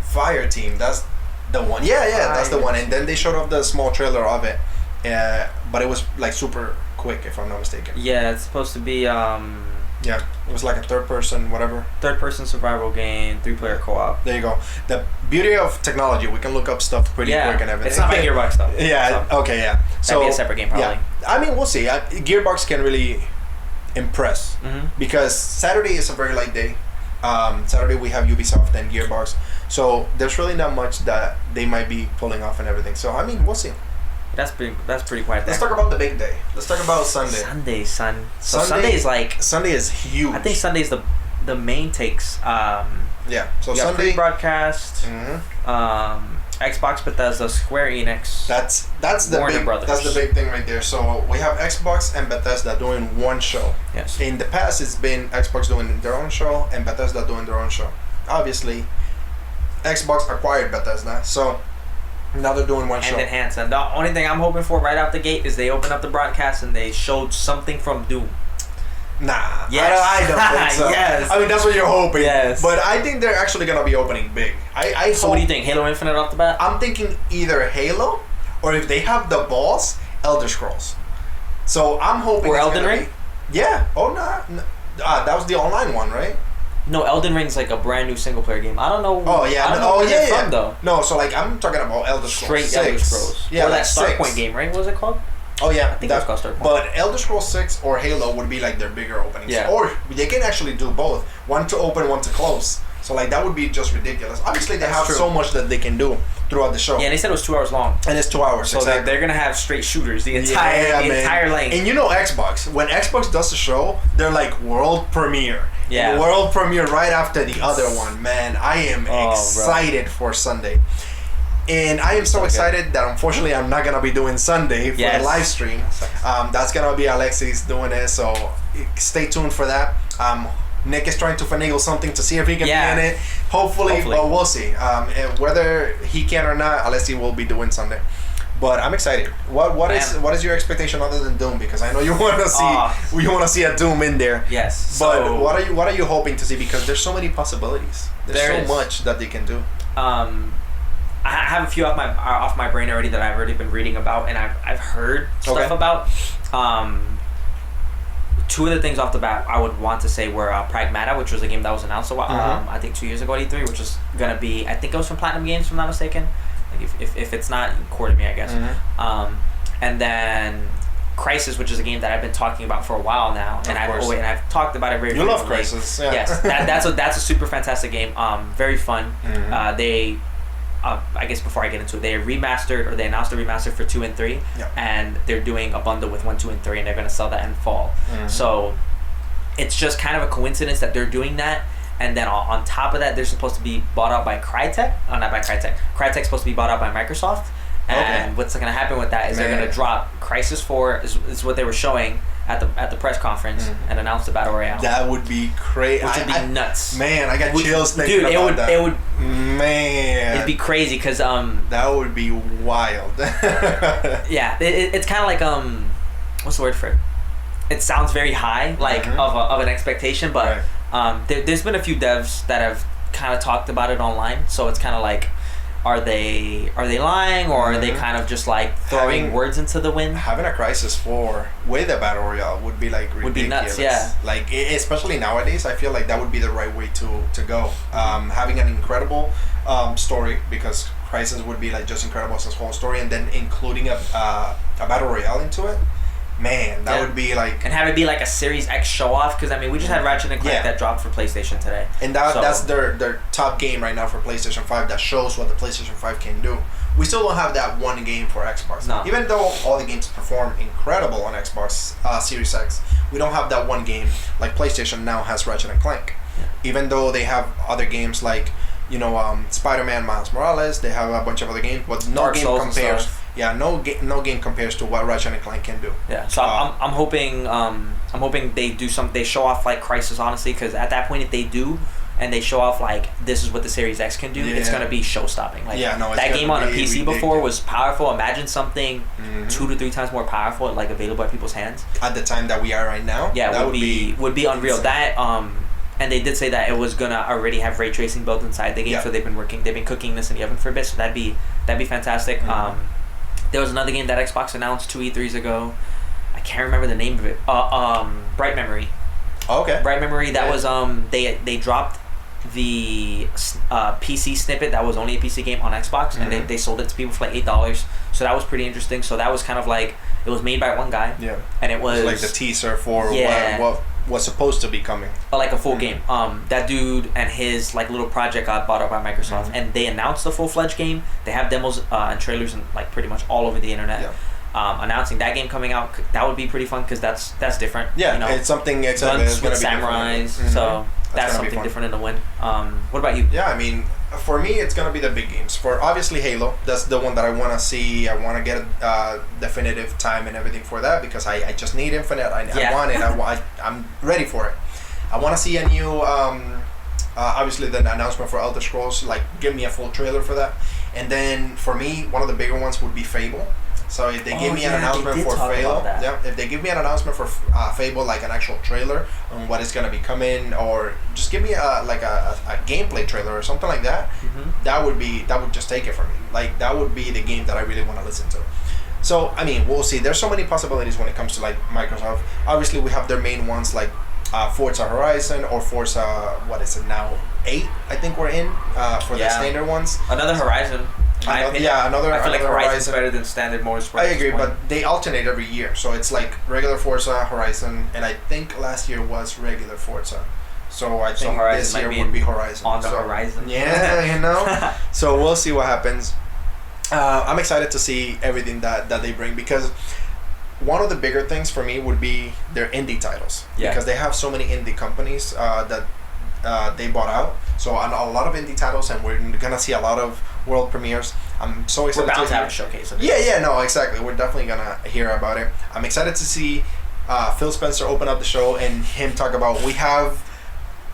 That's the one. Yeah, that's the one. And then they showed off the small trailer of it, but it was like super quick, if I'm not mistaken. Yeah, it's supposed to be yeah, it was like a third-person survival game, 3-player co-op. There you go. The beauty of technology, we can look up stuff pretty quick and everything. It's not big Gearbox stuff. Yeah. So okay. Yeah. That'd be a separate game, probably. Yeah. I mean, we'll see. Gearbox can really impress because Saturday is a very light day. Saturday we have Ubisoft and Gearbox, so there's really not much that they might be pulling off and everything. So I mean, we'll see. That's pretty quiet there. Let's talk about the big day. Let's talk about Sunday. Sunday is huge. I think Sunday's the main takes. Yeah. So Sunday pre-broadcast. Xbox, Bethesda, Square Enix. That's the Warner Brothers. That's the big thing right there. So we have Xbox and Bethesda doing one show. Yes. In the past, it's been Xbox doing their own show and Bethesda doing their own show. Obviously, Xbox acquired Bethesda, so now they're doing one show. Hand in hand. And the only thing I'm hoping for right out the gate is they open up the broadcast and they showed something from Doom. Nah, Yes. I don't think so. Yes. I mean, that's what you're hoping. Yes. But I think they're actually gonna be opening big. So what do you think? Halo Infinite off the bat? I'm thinking either Halo, or if they have the balls, Elder Scrolls. So I'm hoping. Or it's Elden gonna Ring? be- yeah. Oh no. That was the online one, right? No, Elden Ring's like a brand new single player game. I don't know. Oh yeah. I don't know where they're from though. No, so like I'm talking about Elder Scrolls. Straight Elder 6. Scrolls. Yeah, or like that Start 6. Point game, right? What was it called? Oh yeah, I think that's called Start Point. But Elder Scrolls 6 or Halo would be like their bigger openings. Yeah. Or they can actually do both. One to open, one to close. So like that would be just ridiculous. Obviously they have so much that they can do throughout the show. Yeah, and they said it was 2 hours long. And it's 2 hours. So exactly. they're gonna have straight shooters the entire length. And you know Xbox. When Xbox does the show, they're like world premiere. Yeah. The world premiere right after the other one. Man, I am excited for Sunday. And I am so excited that unfortunately I'm not gonna be doing Sunday for the live stream. That's gonna be Alexis doing it, so stay tuned for that. Nick is trying to finagle something to see if he can be in it. Hopefully, but we'll see. Whether he can or not, Alexis will be doing Sunday. But I'm excited. What is your expectation other than Doom? Because I know you want to see a Doom in there. Yes. But So, what are you hoping to see? Because there's so many possibilities. There's so much that they can do. I have a few off my brain already that I've already been reading about and I've heard stuff about. Two of the things off the bat I would want to say were Pragmata, which was a game that was announced I think 2 years ago at E3, which was gonna be, I think it was from Platinum Games, if I'm not mistaken. Like if it's not, quote me, I guess. And then Crisis, which is a game that I've been talking about for a while now, and I've talked about it very. You love Crisis, yeah. Yes, that's a super fantastic game. Very fun. They. I guess before I get into it, they announced a remaster for 2 and 3, and they're doing a bundle with 1, 2, and 3, and they're going to sell that in fall. So it's just kind of a coincidence that they're doing that, and then on top of that, they're supposed to be bought out by Crytek. Oh, not by Crytek. Crytek's supposed to be bought out by Microsoft, and what's going to happen with that is they're going to drop Crisis 4 is what they were showing at the press conference and announce the Battle Royale. That would be crazy. Which would be nuts. Man, I got chills thinking about that. It would. Man, it'd be crazy because that would be wild. Yeah, it's kind of like what's the word for it? It sounds very high, like of an expectation, but there's been a few devs that have kind of talked about it online, so it's kind of like, are they lying, or are they kind of just like throwing words into the wind? Having a Crisis 4 with a Battle Royale would be like ridiculous. Would be nuts, yeah. Like especially nowadays, I feel like that would be the right way to go. Having an incredible story, because Crisis would be like just incredible as a whole story, and then including a Battle Royale into it. Man, that would be like... And have it be like a Series X show-off, because I mean, we just had Ratchet & Clank that dropped for PlayStation today. And that's their top game right now for PlayStation 5 that shows what the PlayStation 5 can do. We still don't have that one game for Xbox. No. Even though all the games perform incredible on Xbox Series X, we don't have that one game like PlayStation now has Ratchet & Clank. Yeah. Even though they have other games like, Spider-Man Miles Morales, they have a bunch of other games, but no game compares. Yeah, no game compares to what Ratchet & Clank can do. Yeah, so I'm hoping they do they show off like Crisis, honestly, because at that point, if they do and they show off like this is what the Series X can do, it's gonna be show stopping. Like that game on a PC before was powerful. Imagine something 2 to 3 times more powerful, like available at people's hands at the time that we are right now. Yeah, that would be unreal. Insane. That and they did say that it was gonna already have ray tracing built inside the game, so they've been cooking this in the oven for a bit. So that'd be fantastic. There was another game that Xbox announced 2 E3s ago. I can't remember the name of it. Bright Memory. Oh, okay. Bright Memory. That was they dropped the PC snippet that was only a PC game on Xbox, and they sold it to people for like $8. So that was pretty interesting. So that was kind of like, it was made by one guy. Yeah. And it was like the teaser for what was supposed to be coming. Like a full game. That dude and his like little project got bought up by Microsoft, and they announced the full-fledged game. They have demos and trailers and like pretty much all over the internet. Yeah. Announcing that game coming out, that would be pretty fun because that's different. Yeah, it's something. It's guns with samurais, so that's something different in the win. What about you? Yeah, I mean, for me, it's gonna be the big games. For obviously Halo, that's the one that I want to see. I want to get a definitive time and everything for that because I just need Infinite. I want it. I'm ready for it. I want to see a new. Obviously, the announcement for Elder Scrolls, like give me a full trailer for that. And then for me, one of the bigger ones would be Fable. So if they give me an yeah, announcement for Fable, if they give me an announcement for Fable, like an actual trailer on what is gonna be coming, or just give me a gameplay trailer or something like that, that would just take it from me. Like that would be the game that I really want to listen to. So I mean, we'll see. There's so many possibilities when it comes to like Microsoft. Obviously, we have their main ones like Forza Horizon or Forza, what is it now, 8? I think we're in for the standard ones. Another Horizon. Another. I feel like Horizon better than standard motorsport. I agree, but they alternate every year, so it's like regular Forza, Horizon, and I think last year was regular Forza. So I think this year would be Horizon. On the horizon. Yeah, you know. So we'll see what happens. I'm excited to see everything that they bring, because one of the bigger things for me would be their indie titles. Yeah. Because they have so many indie companies that they bought out. So on a lot of indie titles, and we're gonna see a lot of world premieres. I'm so excited. We're bound to have a showcase of it. Yeah, no, exactly. We're definitely gonna hear about it. I'm excited to see Phil Spencer open up the show and him talk about, we have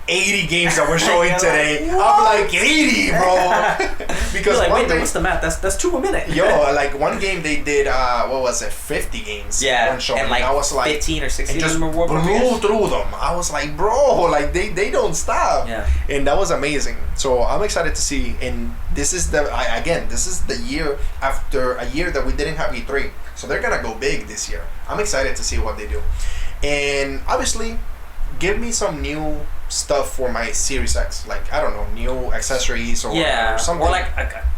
80 games that we're showing today. What? I'm like, 80, bro. Because like, one day, what's the math? That's 2 a minute. Yo, like one game they did, what was it, 50 games. Yeah, one showing. and like I was like 15 or 16 just of them were blew through them. I was like, bro, like they don't stop. Yeah. And that was amazing. So I'm excited to see. And this is this is the year after a year that we didn't have E3. So they're gonna go big this year. I'm excited to see what they do. And obviously, give me some new stuff for my Series X, like I don't know, new accessories or something, or like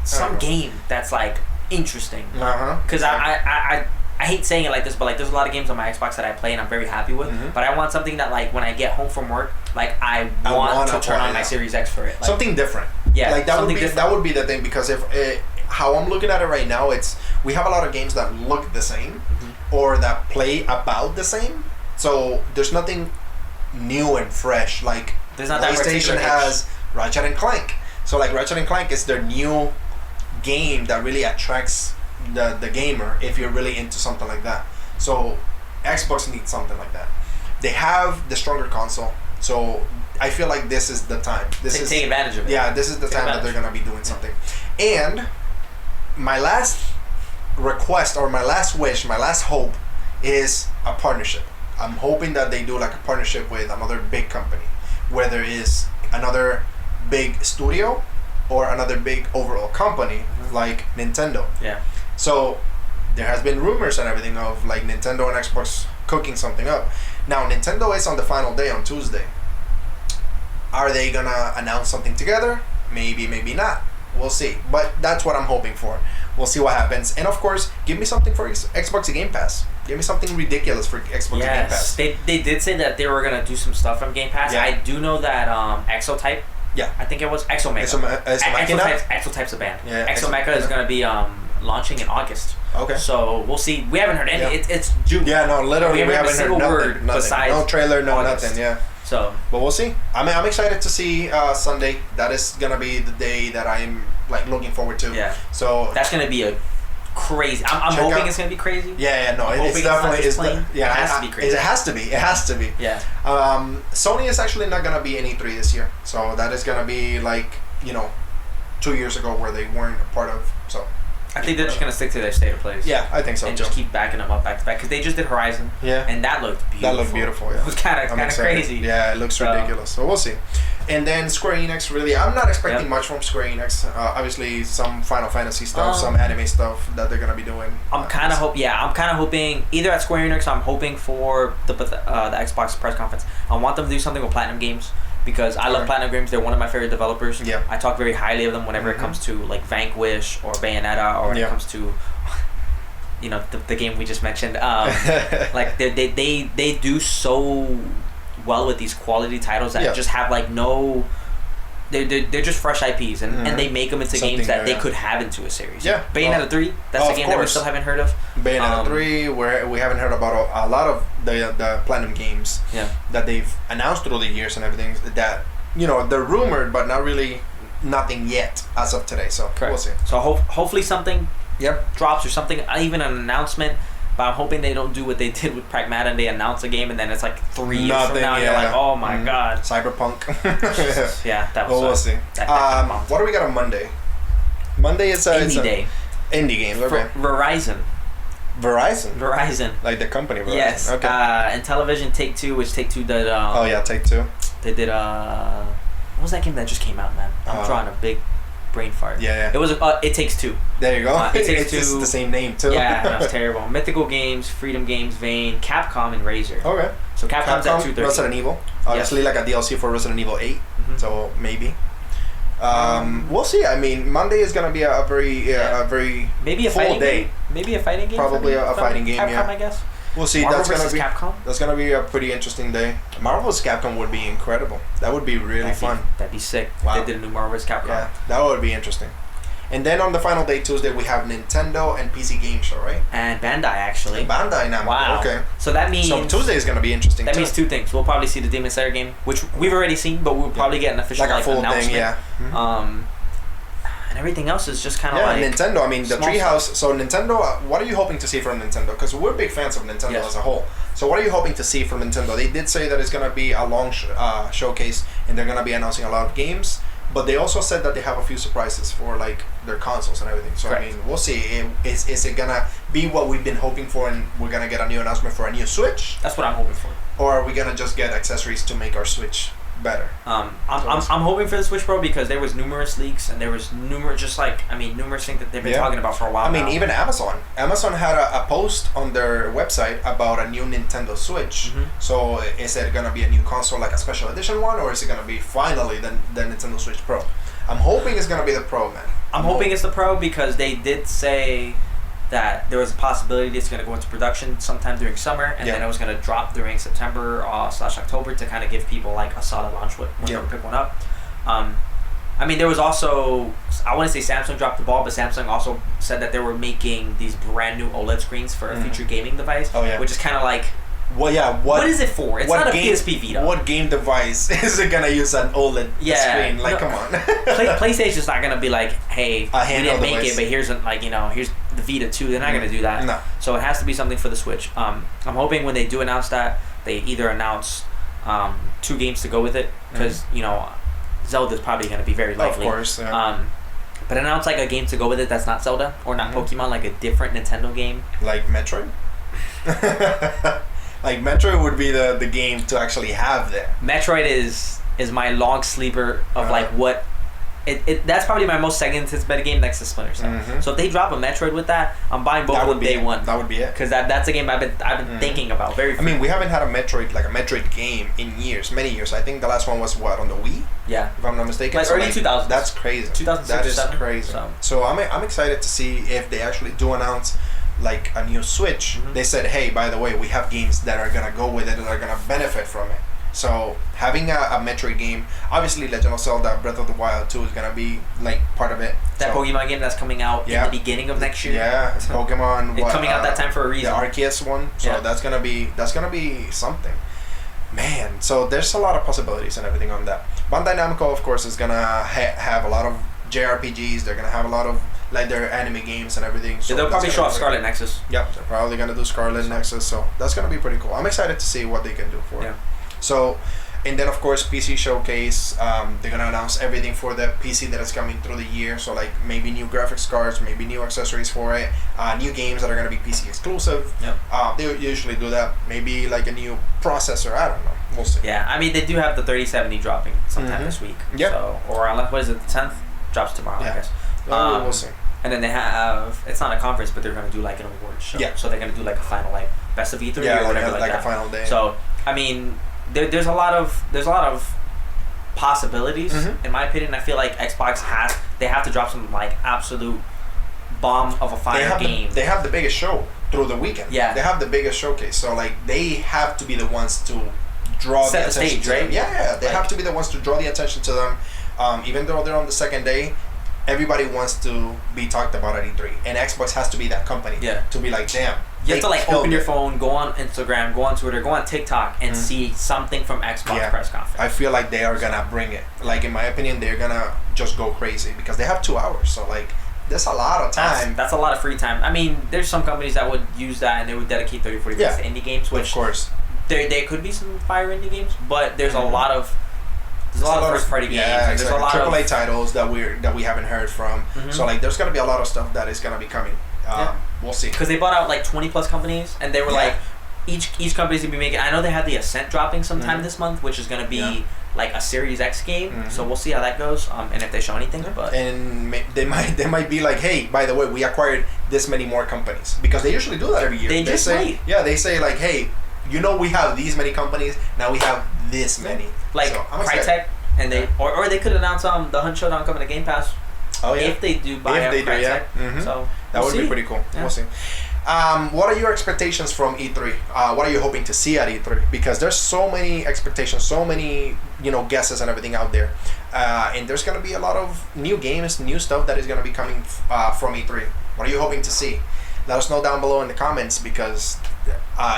some game that's like interesting. Because I hate saying it like this, but like there's a lot of games on my Xbox that I play and I'm very happy with. But I want something that like when I get home from work, like I want to turn on my Series X for it. Like, something different. Yeah, like that would be the thing, because if how I'm looking at it right now, it's we have a lot of games that look the same or that play about the same. So there's nothing new and fresh. Like there's not PlayStation has Ratchet and Clank. So like Ratchet and Clank is their new game that really attracts the gamer if you're really into something like that. So Xbox needs something like that. They have the stronger console. So I feel like this is the time. Take advantage of it. Yeah, this is the time that they're gonna be doing something. And my last request, or my last wish, my last hope is a partnership. I'm hoping that they do like a partnership with another big company, whether it's another big studio or another big overall company like Nintendo. Yeah. So there has been rumors and everything of like Nintendo and Xbox cooking something up. Now Nintendo is on the final day on Tuesday. Are they gonna announce something together? Maybe, maybe not. We'll see. But that's what I'm hoping for. We'll see what happens. And of course, give me something for Xbox Game Pass. Give me something ridiculous for Xbox Game Pass. They did say that they were gonna do some stuff from Game Pass. Yeah. I do know that Exotype. Yeah. I think it was Exomecha. Exotype's a band. Yeah. Exomecha is gonna be launching in August. Okay. So we'll see. We haven't heard any. Yeah. It's June. Yeah. No. Literally, we haven't heard nothing. Besides no trailer. No August. Nothing. Yeah. So. But we'll see. I'm excited to see Sunday. That is gonna be the day that I'm like looking forward to. Yeah. So that's gonna be a crazy. I'm hoping it's gonna be crazy. Yeah, no, it's definitely it has to be crazy. It has to be. Yeah. Sony is actually not gonna be in E3 this year, so that is gonna be like 2 years ago where they weren't a part of. So I think they're just gonna stick to their state of plays. Yeah, I think so and too. Just keep backing them up back to back, because they just did Horizon. Yeah. And that looked beautiful. Yeah. It was kind of crazy. Yeah, it looks ridiculous. So we'll see. And then Square Enix, really, I'm not expecting much from Square Enix. Obviously, some Final Fantasy stuff, some anime stuff that they're gonna be doing. I'm kind of hoping either at Square Enix. I'm hoping for the Xbox press conference. I want them to do something with Platinum Games, because I love Platinum Games. They're one of my favorite developers. Yeah. I talk very highly of them whenever it comes to like Vanquish or Bayonetta, or when it comes to the game we just mentioned. Like they do so well with these quality titles that just have like no. They're just fresh IPs, and they make them into something games that they could have into a series. Yeah. Bayonetta 3, that's a game that we still haven't heard of. Bayonetta 3, where we haven't heard about a lot of the Platinum games that they've announced through the years and everything, that they're rumored but not really, nothing yet as of today. So we'll see. So hopefully something drops, or something, even an announcement. But I'm hoping they don't do what they did with Pragmata and they announce a game and then it's like 3 years from now and you're like, oh my god. Cyberpunk. Yeah, that was. We'll see. What do we got on Monday? Monday is Indie Day. Indie games. Okay. Verizon Verizon. Like the company Verizon. Yes. Okay. And television, Take-Two, which Take-Two did. Oh yeah, Take-Two. They did. What was that game that just came out, man? I'm drawing a big brain fart. Yeah. It was. It Takes Two. There you go. It Takes Two. It's the same name too. Yeah, that was terrible. Mythical Games, Freedom Games, Vane, Capcom, and Razer. Okay. So Capcom's at 230. Resident Evil. Obviously, like a DLC for Resident Evil 8. Mm-hmm. So maybe. We'll see. I mean, Monday is gonna be a very maybe a full fighting day. Game? Maybe a fighting game. Probably a fighting game. Capcom, yeah. I guess. We'll see. Marvel That's gonna be a pretty interesting day. Marvel vs. Capcom would be incredible. That would be really fun. That'd be sick. Wow. They did a new Marvel vs. Capcom. Yeah, that would be interesting. And then on the final day, Tuesday, we have Nintendo and PC Game Show, right? And Bandai, actually. And Bandai now. Wow. Okay. So that means... So Tuesday is going to be interesting, That means two things. We'll probably see the Demon Slayer game, which we've already seen, but we'll probably get an official like a full announcement. thing, yeah. Mm-hmm. And everything else is just kind of like... Yeah, Nintendo, I mean, the Treehouse... So Nintendo, what are you hoping to see from Nintendo? Because we're big fans of Nintendo as a whole. So what are you hoping to see from Nintendo? They did say that it's going to be a long showcase, and they're going to be announcing a lot of games. But they also said that they have a few surprises for like their consoles and everything. So Correct. I mean, we'll see. Is it gonna be what we've been hoping for, and we're gonna get a new announcement for a new Switch? That's what I'm hoping for. Or are we gonna just get accessories to make our Switch better? I'm hoping for the Switch Pro because there was numerous leaks and there was numerous things that they've been talking about for a while. I mean, now. even Amazon had a post on their website about a new Nintendo Switch. Mm-hmm. So is it gonna be a new console, like a special edition one, or is it gonna be finally the Nintendo Switch Pro? I'm hoping it's gonna be the Pro, man. I'm hoping it's the Pro because they did say that there was a possibility it's going to go into production sometime during summer, and then it was going to drop during September / October to kind of give people like a solid launch when they pick one up. I mean, there was also, I want to say Samsung dropped the ball, but Samsung also said that they were making these brand new OLED screens for a future gaming device, which is kind of like, well, yeah. What is it for? It's not a PSP Vita. What game device is it gonna use an OLED screen? Like, come on. PlayStation's not gonna be like, hey, we didn't make it, but here's here's the Vita 2. They're not gonna do that. No. So it has to be something for the Switch. I'm hoping when they do announce that, they either announce 2 games to go with it, because Zelda's probably gonna be very likely. Of course. Yeah. But announce like a game to go with it that's not Zelda or not Pokemon, like a different Nintendo game. Like Metroid. Like Metroid would be the game to actually have there. Metroid is my long sleeper of like what that's probably my most second anticipated game next to Splinter Cell. So if they drop a Metroid with that, I'm buying both on day one. That would be it. Because that's a game I've been thinking about very. I mean, we haven't had a Metroid game in years, many years. I think the last one was on the Wii. Yeah, if I'm not mistaken. Like early 2000s. That's crazy. 2006. That is crazy. So I'm excited to see if they actually do announce like a new Switch. They said, hey, by the way, we have games that are gonna go with it and are gonna benefit from it. So having a Metroid game, obviously Legend of Zelda Breath of the Wild 2 is gonna be like part of it. That Pokemon game that's coming out in the beginning of next year. Yeah, it's Pokemon. It's coming out that time for a reason. The Arceus one. So that's gonna be something. Man, so there's a lot of possibilities and everything on that. Bandai Namco, of course, is gonna have a lot of JRPGs. They're gonna have a lot of like their anime games and everything. So they'll probably show off Scarlet Nexus. Yep, they're probably gonna do Scarlet Nexus. So that's gonna be pretty cool. I'm excited to see what they can do for it. So, and then of course PC Showcase. They're gonna announce everything for the PC that is coming through the year. So like maybe new graphics cards, maybe new accessories for it, new games that are gonna be PC exclusive. They usually do that. Maybe like a new processor. I don't know. We'll see. Yeah, I mean they do have the 3070 dropping sometime this week. Yeah. So what is it? The 10th drops tomorrow. I guess. We'll see. And then they have, it's not a conference, but they're going to do like an award show. Yeah. So they're going to do like a final like best of E3 or whatever like that. A final day. So I mean, there's a lot of possibilities in my opinion. I feel like Xbox they have to drop some like absolute bomb of a fire game. They have the biggest show through the weekend. Yeah. They have the biggest showcase. So like they have to be the ones to draw the attention to them. Yeah, they have to be the ones to draw the attention to them. Even though they're on the second day, everybody wants to be talked about at E3, and Xbox has to be that company to be like, damn. You have to like open your phone, go on Instagram, go on Twitter, go on TikTok, and see something from Xbox press conference. I feel like they are gonna bring it. Like in my opinion, they're gonna just go crazy because they have 2 hours. So like, that's a lot of time. That's a lot of free time. I mean, there's some companies that would use that and they would dedicate 30-40 minutes to indie games, which of course there could be some fire indie games, but there's a lot of first party games. Yeah, there's a lot of AAA titles that we haven't heard from. So like, there's gonna be a lot of stuff that is gonna be coming we'll see. Because they bought out like 20 plus companies, and they were like, each company's gonna be making. I know they had the Ascent dropping sometime this month, which is gonna be like a Series X game. So we'll see how that goes, and if they show anything. But and they might be like, hey, by the way, we acquired this many more companies, because they usually do that every year. They say, they say like, hey, we have these many companies, now we have this many. Like Crytek, and they or they could announce the Hunt Showdown coming to Game Pass. Oh yeah. If they do buy out Crytek. So that would be pretty cool. Yeah. We'll see. What are your expectations from E3? What are you hoping to see at E3? Because there's so many expectations, so many guesses and everything out there, and there's gonna be a lot of new games, new stuff that is gonna be coming from E3. What are you hoping to see? Let us know down below in the comments, because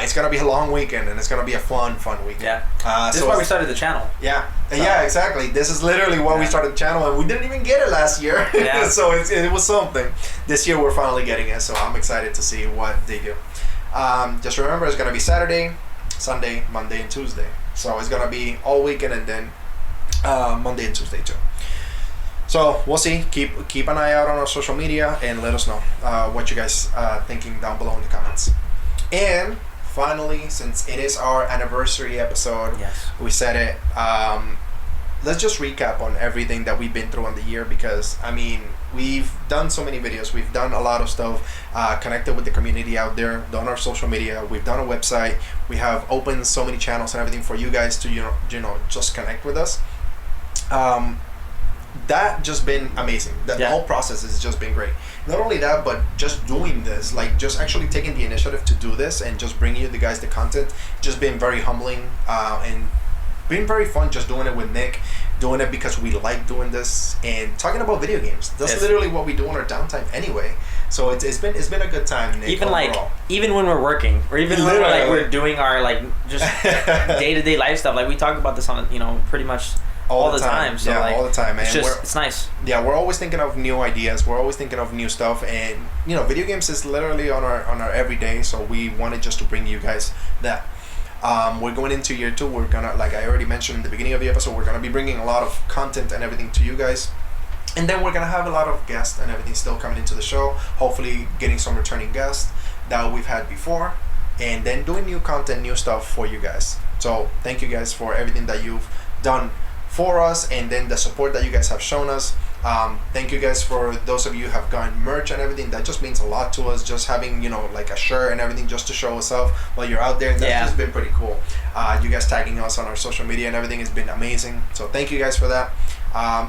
it's gonna be a long weekend and it's gonna be a fun weekend. Yeah. This is why we started the channel. Yeah. Yeah, exactly. This is literally why we started the channel, and we didn't even get it last year. Yeah. So it was something. This year we're finally getting it, so I'm excited to see what they do. Just remember, it's gonna be Saturday, Sunday, Monday, and Tuesday. So it's gonna be all weekend, and then Monday and Tuesday too. So we'll see. Keep an eye out on our social media, and let us know what you guys thinking down below in the comments. And finally, since it is our anniversary episode, we said it. Let's just recap on everything that we've been through on the year, because I mean, we've done so many videos, we've done a lot of stuff, connected with the community out there, done our social media, we've done a website, we have opened so many channels and everything for you guys to just connect with us. That just been amazing. The whole process has just been great. Not only that, but just doing this, like just actually taking the initiative to do this and just bringing you the guys the content, just been very humbling, and been very fun just doing it with Nick, doing it because we like doing this and talking about video games. That's literally what we do on our downtime anyway. So it's been a good time, Nick. Even overall. Even when we're working, or even when we're doing our just day-to-day life stuff, like we talk about this on pretty much all the time. So all the time, man. It's nice. Yeah, we're always thinking of new ideas. We're always thinking of new stuff, and video games is literally on our everyday. So we wanted just to bring you guys that. We're going into year 2. We're gonna, like I already mentioned in the beginning of the episode, we're gonna be bringing a lot of content and everything to you guys, and then we're gonna have a lot of guests and everything still coming into the show. Hopefully, getting some returning guests that we've had before, and then doing new content, new stuff for you guys. So thank you guys for everything that you've done for us, and then the support that you guys have shown us. Thank you guys for those of you who have gotten merch and everything. That just means a lot to us, just having like a shirt and everything just to show us off while you're out there, and that's just been pretty cool. You guys tagging us on our social media and everything has been amazing, so thank you guys for that.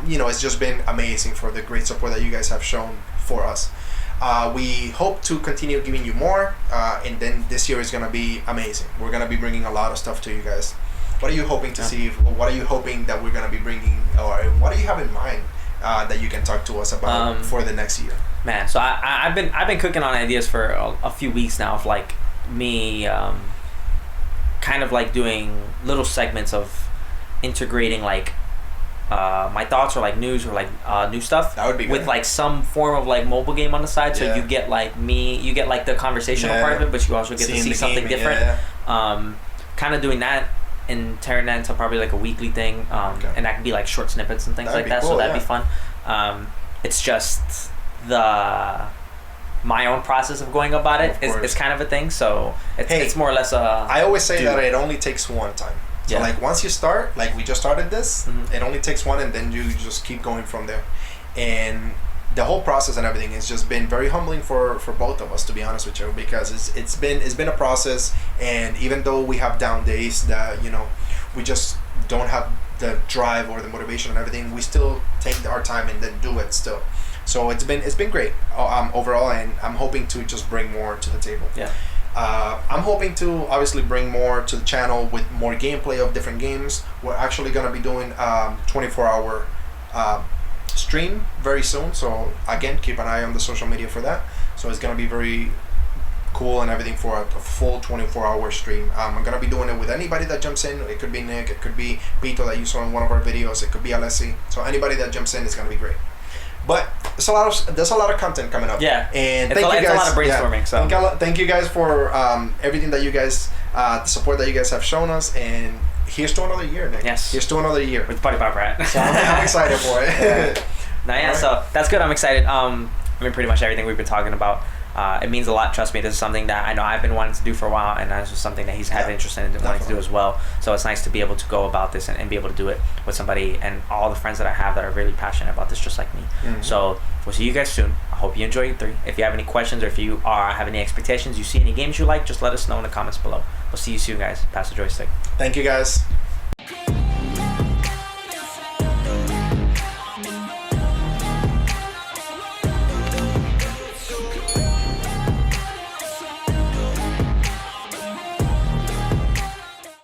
It's just been amazing for the great support that you guys have shown for us. We hope to continue giving you more, and then this year is gonna be amazing. We're gonna be bringing a lot of stuff to you guys. What are you hoping to see? What are you hoping that we're gonna be bringing, or what do you have in mind that you can talk to us about for the next year? Man, so I've been cooking on ideas for a few weeks now of like me kind of like doing little segments of integrating like my thoughts or like news or like new stuff. That would be good. With like some form of like mobile game on the side, so you get like you get like the conversational part of it, but you also get to see something different. Kind of doing that and turn that into probably like a weekly thing, and that can be like short snippets and things like that. Cool, so that'd be fun. It's just my own process of going about it is kind of a thing. So it's more or less I always say that it only takes one time. So like once you start, like we just started this, it only takes one, and then you just keep going from there. And the whole process and everything has just been very humbling for both of us, to be honest with you, because it's been a process, and even though we have down days that we just don't have the drive or the motivation and everything, we still take our time and then do it still. So it's been great overall, and I'm hoping to just bring more to the table. I'm hoping to obviously bring more to the channel with more gameplay of different games. We're actually going to be doing 24-hour stream very soon, so again, keep an eye on the social media for that. So it's going to be very cool and everything for a full 24-hour stream. I'm going to be doing it with anybody that jumps in. It could be Nick, it could be Pito that you saw in one of our videos, it could be Alessi. So anybody that jumps in is going to be great. But there's a lot of content coming up. And it's a lot of brainstorming. So thank you guys for everything that you guys, the support that you guys have shown us, and here's to another year, Nick. Yes. Here's to another year. With Party Pop Rat. So I'm excited for it. So that's good. I'm excited. I mean, pretty much everything we've been talking about. It means a lot. Trust me, this is something that I know I've been wanting to do for a while, and that's just something that he's had interest in and wanting to do as well. So it's nice to be able to go about this and be able to do it with somebody and all the friends that I have that are really passionate about this, just like me. So we'll see you guys soon. I hope you enjoy E3. If you have any questions or if you have any expectations, you see any games you like, just let us know in the comments below. We'll see you soon, guys. Pass the joystick. Thank you, guys.